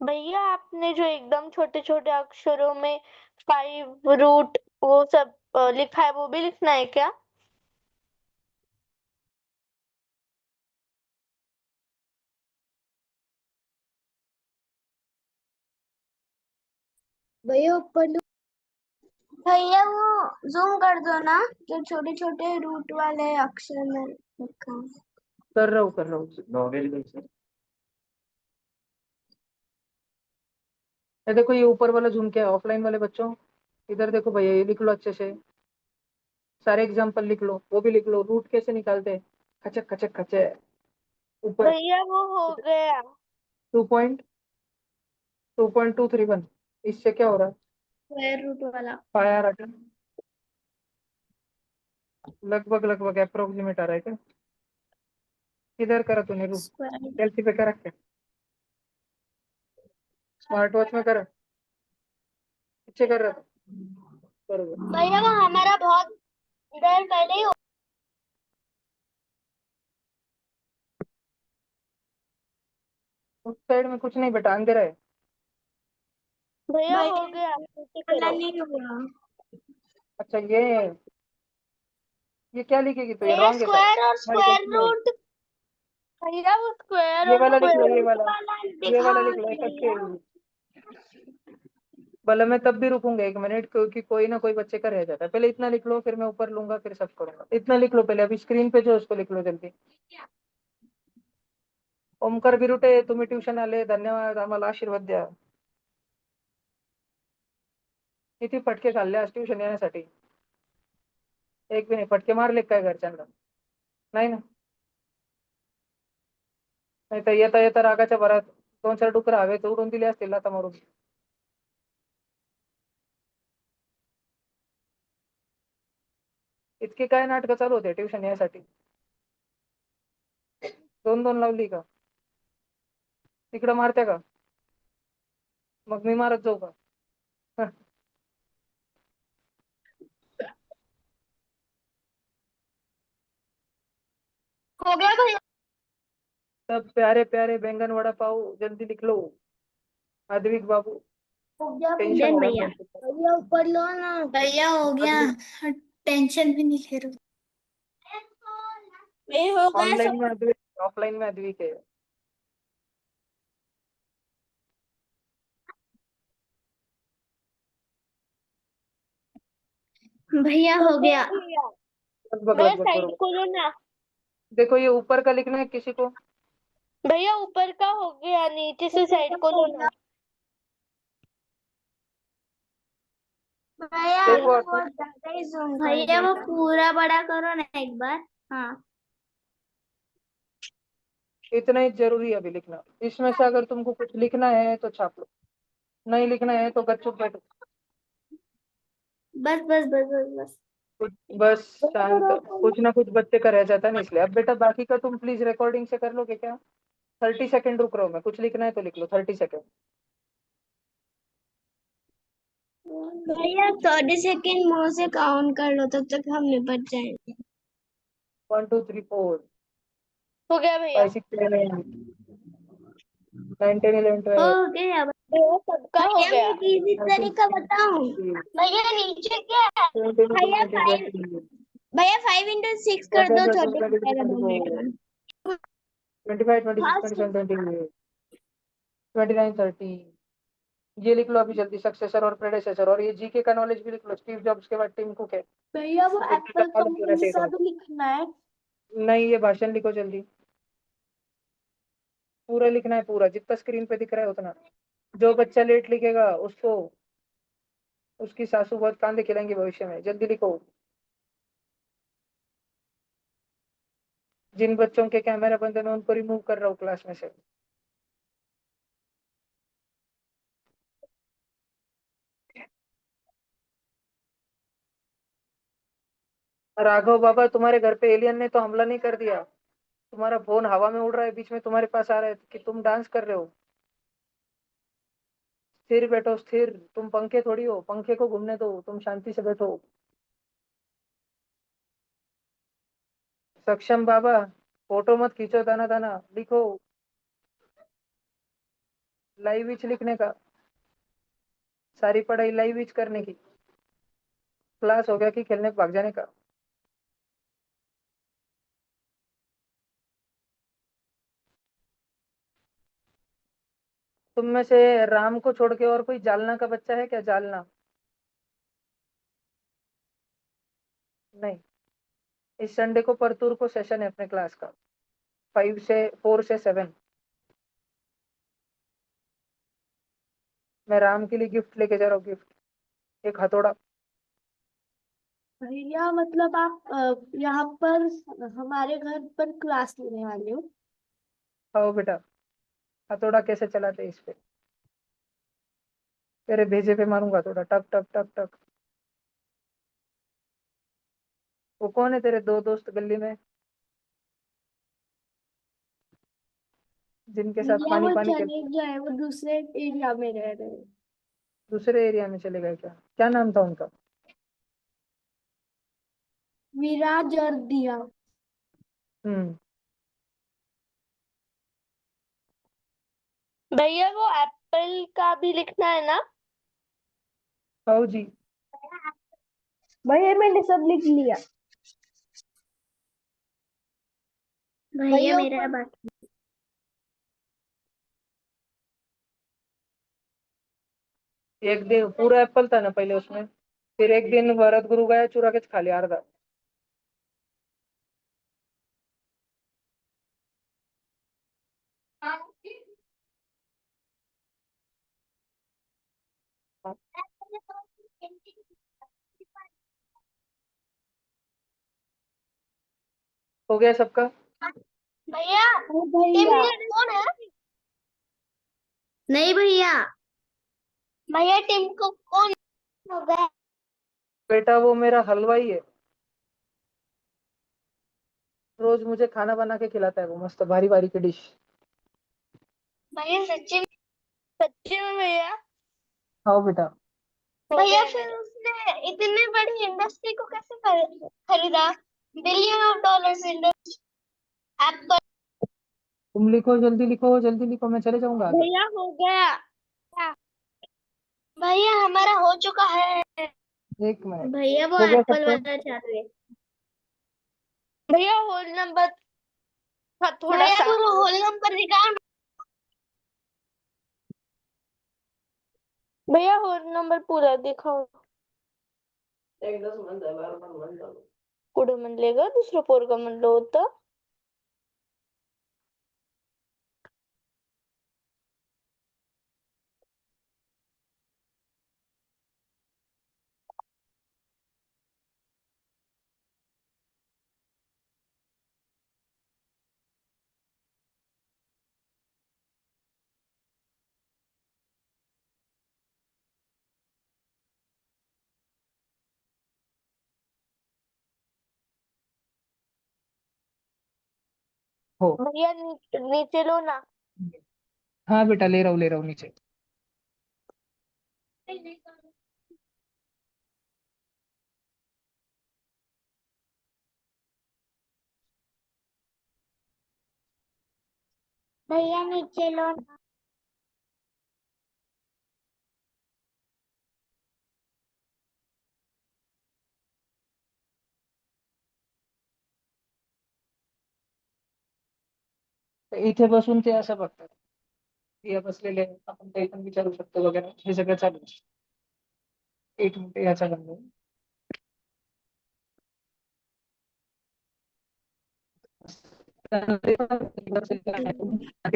भैया आपने जो एकदम छोटे छोटे अक्षरों में 5 रूट वो सब लिखा है, वो भी लिखना है क्या? भैया ऊपर भैया वो जूम कर दो ना, जो छोटे छोटे रूट वाले अक्षर में लिखा है। कर रहा हूँ। ये देखो, ये ऊपर वाला जूम क्या है ऑफलाइन वाले बच्चों, इधर देखो भैया, ये लिख लो अच्छे से, सारे एग्जाम्पल लिख लो, वो भी लिख लो, रूट कैसे निकालते हैं, खचक खचक खचक ऊपर। भैया वो हो गया। 2.231, इससे क्या हो रहा है, स्क्वायर रूट वाला। पाया रटा, लगभग लगभग अप्रोक्सीमेट आ रहा है क्या, किधर करा तूने रूट, स्क्वायर कैलसी पे करा क्या, स्मार्ट वॉच में करा, पीछे कर रहा था, बरोबर। भैया वो हमारा बहुत देर पहले ही उस साइड में कुछ नहीं बेटा, अंधेरा है। भैया भैया हो गया, नीचे करो। नहीं हुआ। अच्छा ये क्या लिखेगी, तो ये भैया रॉन्ग है सर, स्क्वायर और हमारी स्क्वायर गलती है। रूट भैया वो स्क्वायर ये और वाला लिख लो, स्क्वायर ये रूट वाला, वाला ये वाला दिखाओ लिख लो, नहीं एक भैया। भले मैं तब भी रुकूंगा 1 मिनट, क्योंकि कोई ना कोई बच्चे का रह जाता है, पहले इतना लिख लो, फिर मैं ऊपर लूंगा, फिर सब करूंगा, इतना लिख लो पहले, अभी स्क्रीन पे जो उसको लिख लो जल्दी। ओमकार बिरुटे, तुम्ही ट्युशन आले, धन्यवाद, आम्हाला आशीर्वाद द्या। किती फटके खाल्ले आज ट्युशन येण्यासाठी, एक भी नाही, फटके मारले काय घरच्यांना, नाही ना, नाही तर येता येता रागाच्या भरात 2-4 डुकर हवेत उडून दिले असतील आता मारून. इतके काय नाटकं चालू होते ट्युशन यासाठी, 2-2 लावली का, तिकडं मारते का, मग मी मारत जाऊ का. हो गया भैया। सब प्यारे प्यारे बैंगन वड़ा पाव जल्दी लिख लो, अद्विक बाबू, हो गया टेंशन हो रहा भैया। है मेरे को. भैया ऊपर लो ना। भैया हो गया, टेंशन भी नहीं ले रहा। ये हो गया ऑनलाइन सब। में अद्विक, ऑफलाइन में अद्विक है. भैया हो गया। भैया लगभग भैया लगभग साइड बरोबर. खोलो ना। देखो ये ऊपर का लिखना है किसी को, भैया ऊपर का हो गया, नीचे से साइड खोलो ना। भैया देखो अभी अद्विक, बहुत ज्यादा ही zoom कर भैया वो पूरा बड़ा करो ना एक बार। हाँ इतना ही जरूरी है अभी लिखना, इसमें से अगर तुमको कुछ लिखना है तो छाप लो, नहीं लिखना है तो गपचुप बैठो. बस बस बस बस बस। बस शांत, कुछ ना कुछ बच्चे का रह जाता है ना, इसलिए अब बेटा बाकी का तुम प्लीज रिकॉर्डिंग से कर लोगे क्या. 30 सेकंड रुक रहा हूँ मैं, कुछ लिखना है तो लिख लो 30 सेकंड. भैया 30 सेकेंड मुंह से काउंट कर लो, तब तक हम निपट जाएंगे। 1 2 3 4 हो गया भैया। 5 6 7 9 10 11 हो 12 गया भैया सबका हो भैया। मैं गया। एक इजी तरीका बताऊं। भैया नीचे क्या है? 17 भैया 18 फाइव 19 भैया 5 into 6 कर दो, 30 हो जाएगा 2 मिनट में। 25 26 फास्ट। 27 28 29 30. ये लिख लो अभी जल्दी, सक्सेसर और प्रेडेसेसर, और ये जीके का नॉलेज भी लिख लो, स्टीव जॉब्स के बाद टिम कुक है. भैया वो जीके का एप्पल knowledge होना कंपनी चाहिए का तुम्हें. भी लिखना है। नहीं, ये भाषण लिखो जल्दी, पूरा लिखना है, पूरा जितना स्क्रीन पे दिख रहा है उतना. जो बच्चा लेट लिखेगा उसको उसकी सासू बहुत कांदे खिलाएंगे भविष्य में, जल्दी लिखो. जिन बच्चों के कैमरा बंद है मैं उनको रिमूव कर रहा हूँ क्लास में से. राघव बाबा, तुम्हारे घर पे एलियन ने तो हमला नहीं कर दिया, तुम्हारा फोन हवा में उड़ रहा है, बीच में तुम्हारे पास आ रहा है कि तुम डांस कर रहे हो. स्थिर बैठो, स्थिर, तुम पंखे थोड़ी हो, पंखे को घूमने दो, तुम शांति से बैठो. सक्षम बाबा, फोटो मत खींचो, दाना दाना लिखो, लाइव विच लिखने का, सारी पढ़ाई लाइव विच करने की, क्लास हो गया कि खेलने भाग जाने का. तुम में से राम को छोड़ के और कोई जालना का बच्चा है क्या? जालना? नहीं। इस संडे को परतूर को सेशन है अपने क्लास का, 4 से 7। मैं राम के लिए गिफ्ट लेके जा रहा हूँ, गिफ्ट, एक हथौड़ा। भैया मतलब आप यहाँ पर हमारे घर पर क्लास लेने वाले हो? आओ बेटा, हथौड़ा कैसे चलाते हैं इस पे, तेरे भेजे पे मारूंगा थोड़ा, टक टक टक टक। वो कौन है तेरे दो दोस्त गली में जिनके साथ भैया पानी वो पानी चले खेलते? गए, वो दूसरे एरिया में रह रहे हैं। दूसरे एरिया में चले गए क्या? क्या नाम था उनका? विराज और दिया। हम्म। भैया वो एप्पल का भी लिखना है ना? आओ जी। भैया मैंने सब लिख लिया। भैया मेरा बात। एक दिन पूरा एप्पल था ना पहले उसमें, फिर एक दिन भरत गुरु गया, चुरा के खा लिया अर्धा। हो गया सबका? भैया भैया कौन है? नहीं भैया। भैया टीम को कौन हो गया? बेटा वो मेरा हलवाई है, रोज मुझे खाना बना के खिलाता है वो, मस्त भारी भारी की डिश। भैया सच्ची सच्ची में भैया? आओ बेटा। हो भैया गया फिर मेरा। उसने इतनी बड़ी इंडस्ट्री को कैसे खरीदा? Billion of dollars industry, Apple. तुम लिखो, जल्दी लिखो, जल्दी लिखो, मैं चले जाऊंगा आगे। भैया हो गया। भैया हमारा हो चुका है। एक मिनट। भैया वो हो गया एप्पल सबका? वाला चाह रहे हैं। भैया होल नंबर था थोड़ा भैया सा। पूरा होल नंबर दिखाओ। भैया होल नंबर पूरा दिखाओ। कुठं म्हणले ग दुसरं पोरग म्हणलं होतं? हो। भैया नीचे लो ना। हाँ बेटा, ले रहा हूँ नीचे। भैया नीचे लो। तर इथे बसून ते असं बघतात, या बसलेले आपण काही पण विचारू शकतो वगैरे, हे सगळं चालू आहे. एक मिनिट याचा गंध. काही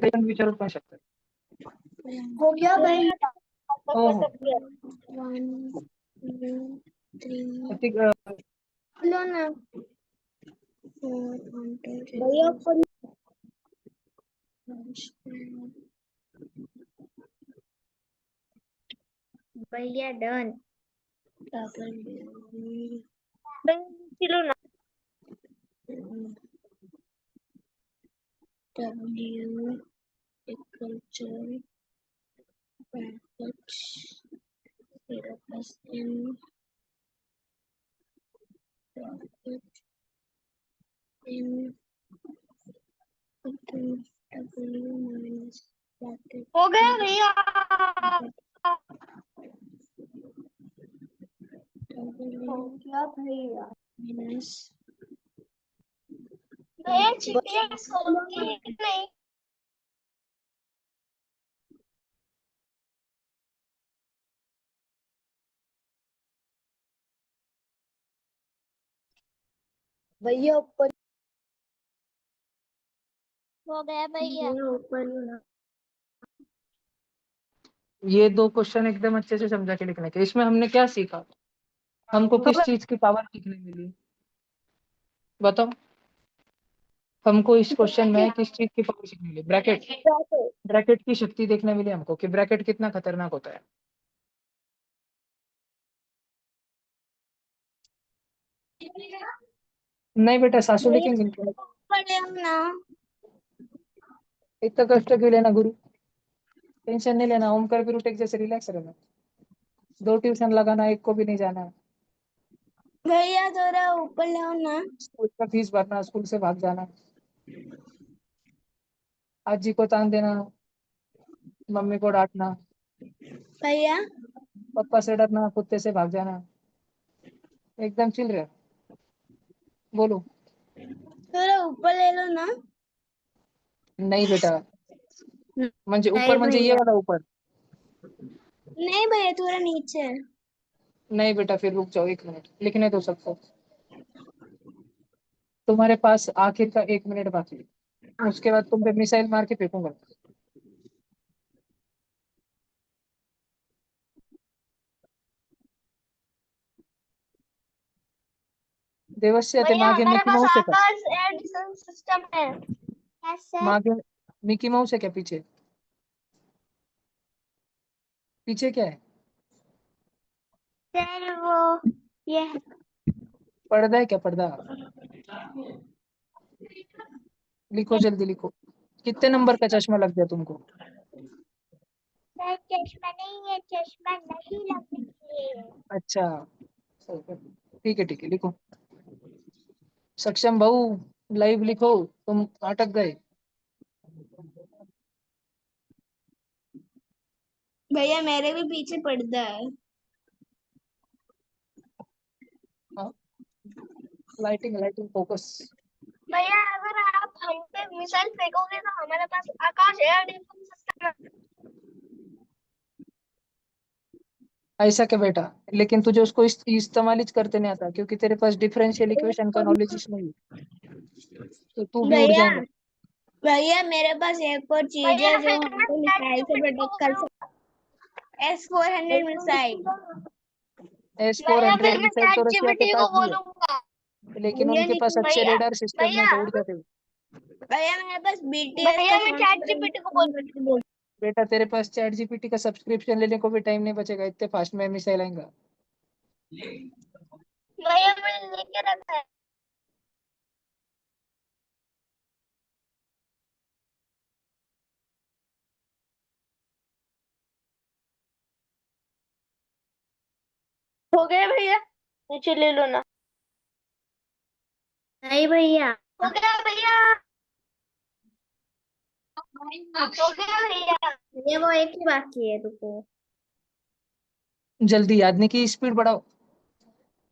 पण विचारू पण शकतात. हो गया भैया। हो हो. वन टू थ्री ती, लो ना। भैया को भैया डन। भैया नीचे लो ना। W equal to brackets 0 plus n bracket n into W minus bracket हो गया भैया। W क्या भैया minus भैया चीटिंग नहीं। भैया ऊपर हो गया भैया। ऊपर ही ना। ये 2 क्वेश्चन एकदम अच्छे से समझा के लिखने के। इसमें हमने क्या सीखा? हमको किस चीज की पावर सीखने मिली? बताओ। हमको इस क्वेश्चन में किस चीज की पावर सीखने मिली? ब्रैकेट। ब्रैकेट की शक्ति देखने मिली हमको कि ब्रैकेट कितना खतरनाक होता है। नहीं बेटा, सासू लिखेंगे इनको। ना इतना कष्ट क्यों लेना गुरु? टेंशन नहीं लेना। ओमकार भी रूटेक जैसे रिलैक्स रहना। 2 ट्यूशन लगाना, एक को भी नहीं जाना। भैया थोड़ा ऊपर ले आओ ना। स्कूल का फीस भरना, स्कूल से भाग जाना, आजी को तान देना, मम्मी को डांटना, भैया पापा से डरना, कुत्ते से भाग जाना। एकदम चिल रहे। बोलो। थोड़ा ऊपर ले लो ना। नहीं बेटा, म्हणजे नहीं ऊपर म्हणजे ये भैया, वाला ऊपर। नहीं भैया थोड़ा नीचे। नहीं बेटा, फिर रुक जाओ 1 मिनट, लिखने दो सबको। तुम्हारे पास आखिर का 1 मिनट बाकी है। उसके बाद तुम पे मिसाइल मार के फेंकूंगा। देवस्य ते भैया मागे हमारे मिकी पास माउस है का? आकाश एडिशन सिस्टम है। कैसे? मागे मिकी माउस है क्या? पीछे पीछे क्या है? सर वो ये पर्दा है क्या? पर्दा। लिखो, जल्दी लिखो। कितने नंबर का चश्मा लग गया तुमको? सर चश्मा नहीं है, चश्मा नहीं लगने चाहिए। अच्छा, ठीक है ठीक है, लिखो। सक्षम भाऊ, लाइव लिखो। तुम अटक गए। भैया मेरे भी पीछे पर्दा है। हाँ, लाइटिंग लाइटिंग फोकस। भैया अगर आप हम पे मिसाइल फेंकोगे तो हमारे पास आकाश एयर डिफेंस सिस्टम है। ऐसा क्या बेटा? लेकिन तुझे उसको इस्तेमाल ही करते नहीं आता, क्योंकि तेरे पास डिफरेंशियल इक्वेशन का नॉलेज ही नहीं है। तो तू भी उड़ भैया जाएगा। भैया मेरे पास एक और चीज है जो हमको मिसाइल से प्रोटेक्ट कर सकता है। S-400 missile. S-400 मिसाइल तो रशिया के पास भी है, लेकिन भैया उनके पास अच्छे भैया रेडार सिस्टम नहीं, तो उड़ जाते हैं। भैया मेरे पास BTS का मैं चैट जीपीटी को बोल। बेटा तेरे पास चैट जीपीटी का सब्सक्रिप्शन लेने को भी टाइम नहीं बचेगा, इतने फास्ट में मिसाइल आएगा। भैया मैंने लेके रखा है। हो गया भैया? नीचे ले लो ना। नहीं भैया हो गया भैया। हो गया भैया। ये वो एक ही बाकी है, रुको। जल्दी, याद नहीं की स्पीड बढ़ाओ।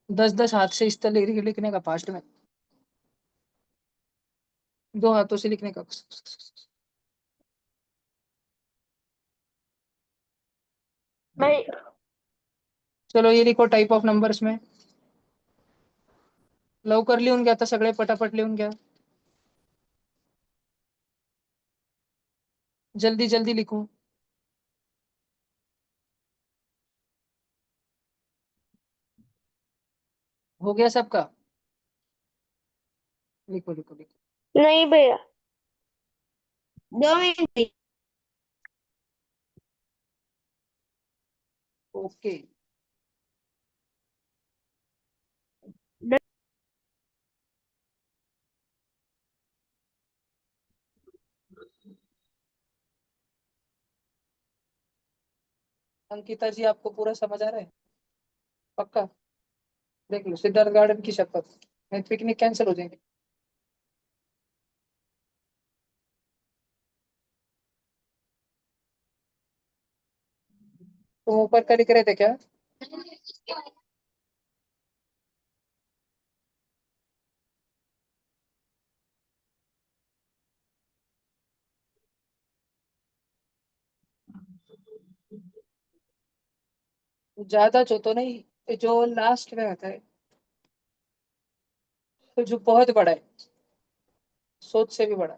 10-10 हाथ से इस तरह लिखने का, फास्ट में। 2 हाथों से लिखने का। भाई चलो ये लिखो, टाइप ऑफ नंबर्स में लवकर लिहून घ्या, आता सगळे पटापट लिहून घ्या। जल्दी जल्दी लिखो। हो गया सबका? लिखो लिखो लिखो। नहीं भैया, 2 मिनट। ओके। अंकिता जी, आपको पूरा समझ आ रहा है? पक्का? देख लो, सिद्धार्थ गार्डन की शपथ, नहीं पिकनिक कैंसिल हो जाएंगे। तुम ऊपर का लिख रहे थे क्या? ज्यादा जो तो नहीं, जो लास्ट में आता है, तो जो बहुत बड़ा है, सोच से भी बड़ा।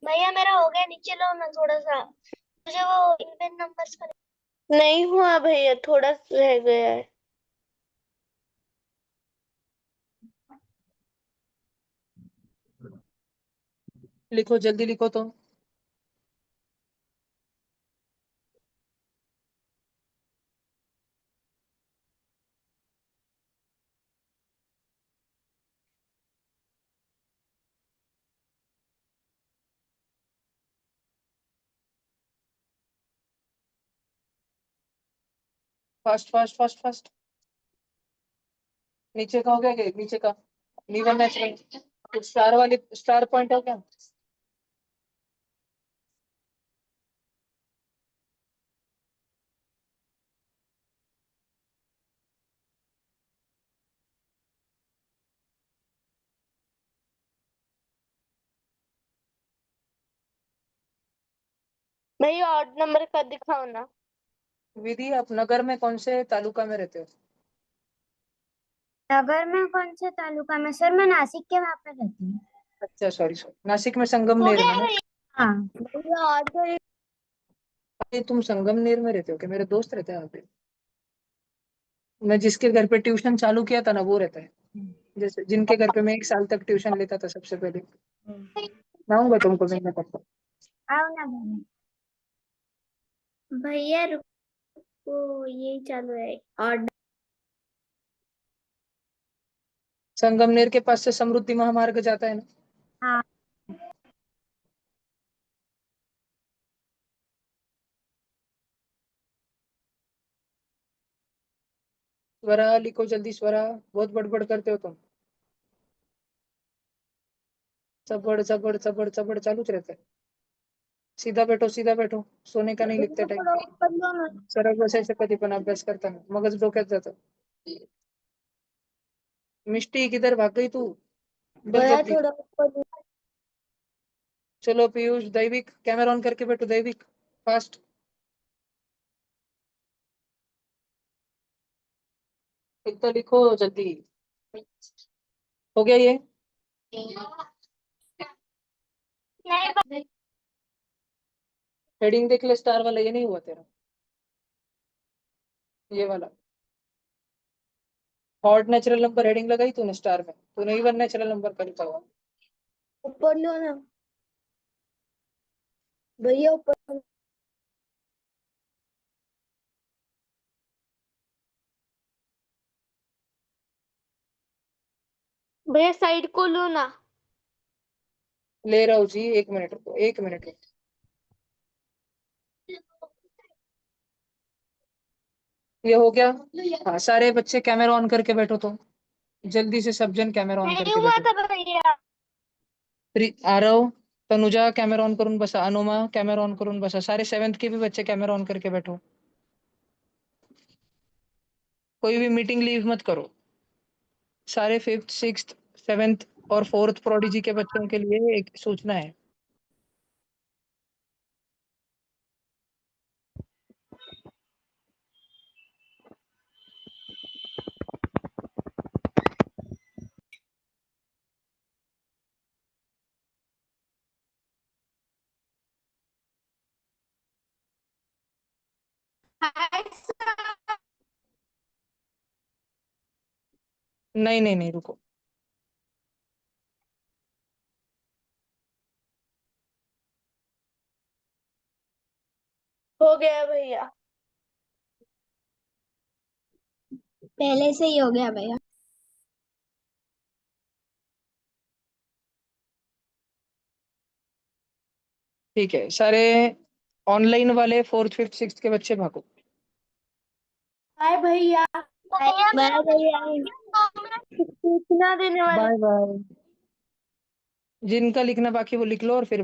भैया मेरा हो गया, नीचे लो ना थोड़ा सा, मुझे वो इवन नंबर्स पर। नहीं हुआ भैया, थोड़ा रह गया है। लिखो, जल्दी लिखो तो। Fast fast fast fast. नीचे का हो गया क्या? नीचे का नीवन नेचुरल स्टार वाली स्टार पॉइंट है क्या? भैया ऑड नंबर का दिखाओ ना। विधि, आप नगर में कौन से तालुका में रहते हो? नगर में कौन से तालुका में? सर मैं नासिक के वहां पे रहती हूँ। अच्छा, सॉरी सॉरी, नासिक में संगमनेर में ना? हाँ। भैया ऑड अरे तुम संगमनेर में रहते हो क्या? मेरे दोस्त रहते हैं वहाँ पे। मैं जिसके घर पे ट्यूशन चालू किया था ना, वो रहता है। जैसे जिनके घर पे मैं 1 साल तक ट्यूशन लेता था सबसे पहले। मैं आऊंगा तुमको मिलने तक। आओ ना भैया। भैया रुको, यही चालू है और। संगमनेर के पास से समृद्धि महामार्ग जाता है ना? हाँ। स्वरा लिखो जल्दी, स्वरा। बहुत बड़बड़ करते हो तुम। चबड़ चबड़ चबड़ चबड़ चालू च रहता है। सीधा बैठो, सीधा बैठो, सोने का नहीं लिखते टाइम। सरळ बसायचं कधी पण अभ्यास करताना, मगच डोक्यात जातं. मिष्टी किधर भाग गई तू? डर भैया जल्दी. थोड़ा ऊपर। चलो पीयूष, दैविक कैमरा ऑन करके बैठो, दैविक फास्ट. इतना लिखो जल्दी. हो गया ये? हेडिंग देख ले, स्टार वाला, ये नहीं हुआ तेरा, ये वाला. हॉट नेचुरल नंबर हेडिंग लगाई तूने स्टार में, तूने इवन नेचुरल नंबर का लिखा हुआ. ऊपर लो ना भैया, ऊपर। भैया साइड को लो ना। ले रहा हूँ जी, 1 मिनट रुको, 1 मिनट रुको. ये हो गया? हाँ, सारे बच्चे कैमरा ऑन करके बैठो तो. जल्दी से सब जन कैमरा ऑन नहीं करके हुआ बैठो. था भैया। आरव, तनुजा कैमरा ऑन करून बसा, अनुमा कैमरा ऑन करून बसा, सारे 7th के भी बच्चे कैमरा ऑन करके बैठो. कोई भी मीटिंग लीव मत करो. सारे 5th 6th 7th और 4th प्रोडिजी के बच्चों के लिए एक सूचना है. Hi sir. नहीं नहीं नहीं, रुको. हो गया भैया। पहले से ही हो गया भैया। ठीक है, सारे ऑनलाइन वाले 4th 5th 6th के बच्चे भागो. हाय भैया। भैया मैं मेरा भैया सूचना देने वाले। Bye bye. जिनका लिखना बाकी वो लिख लो और फिर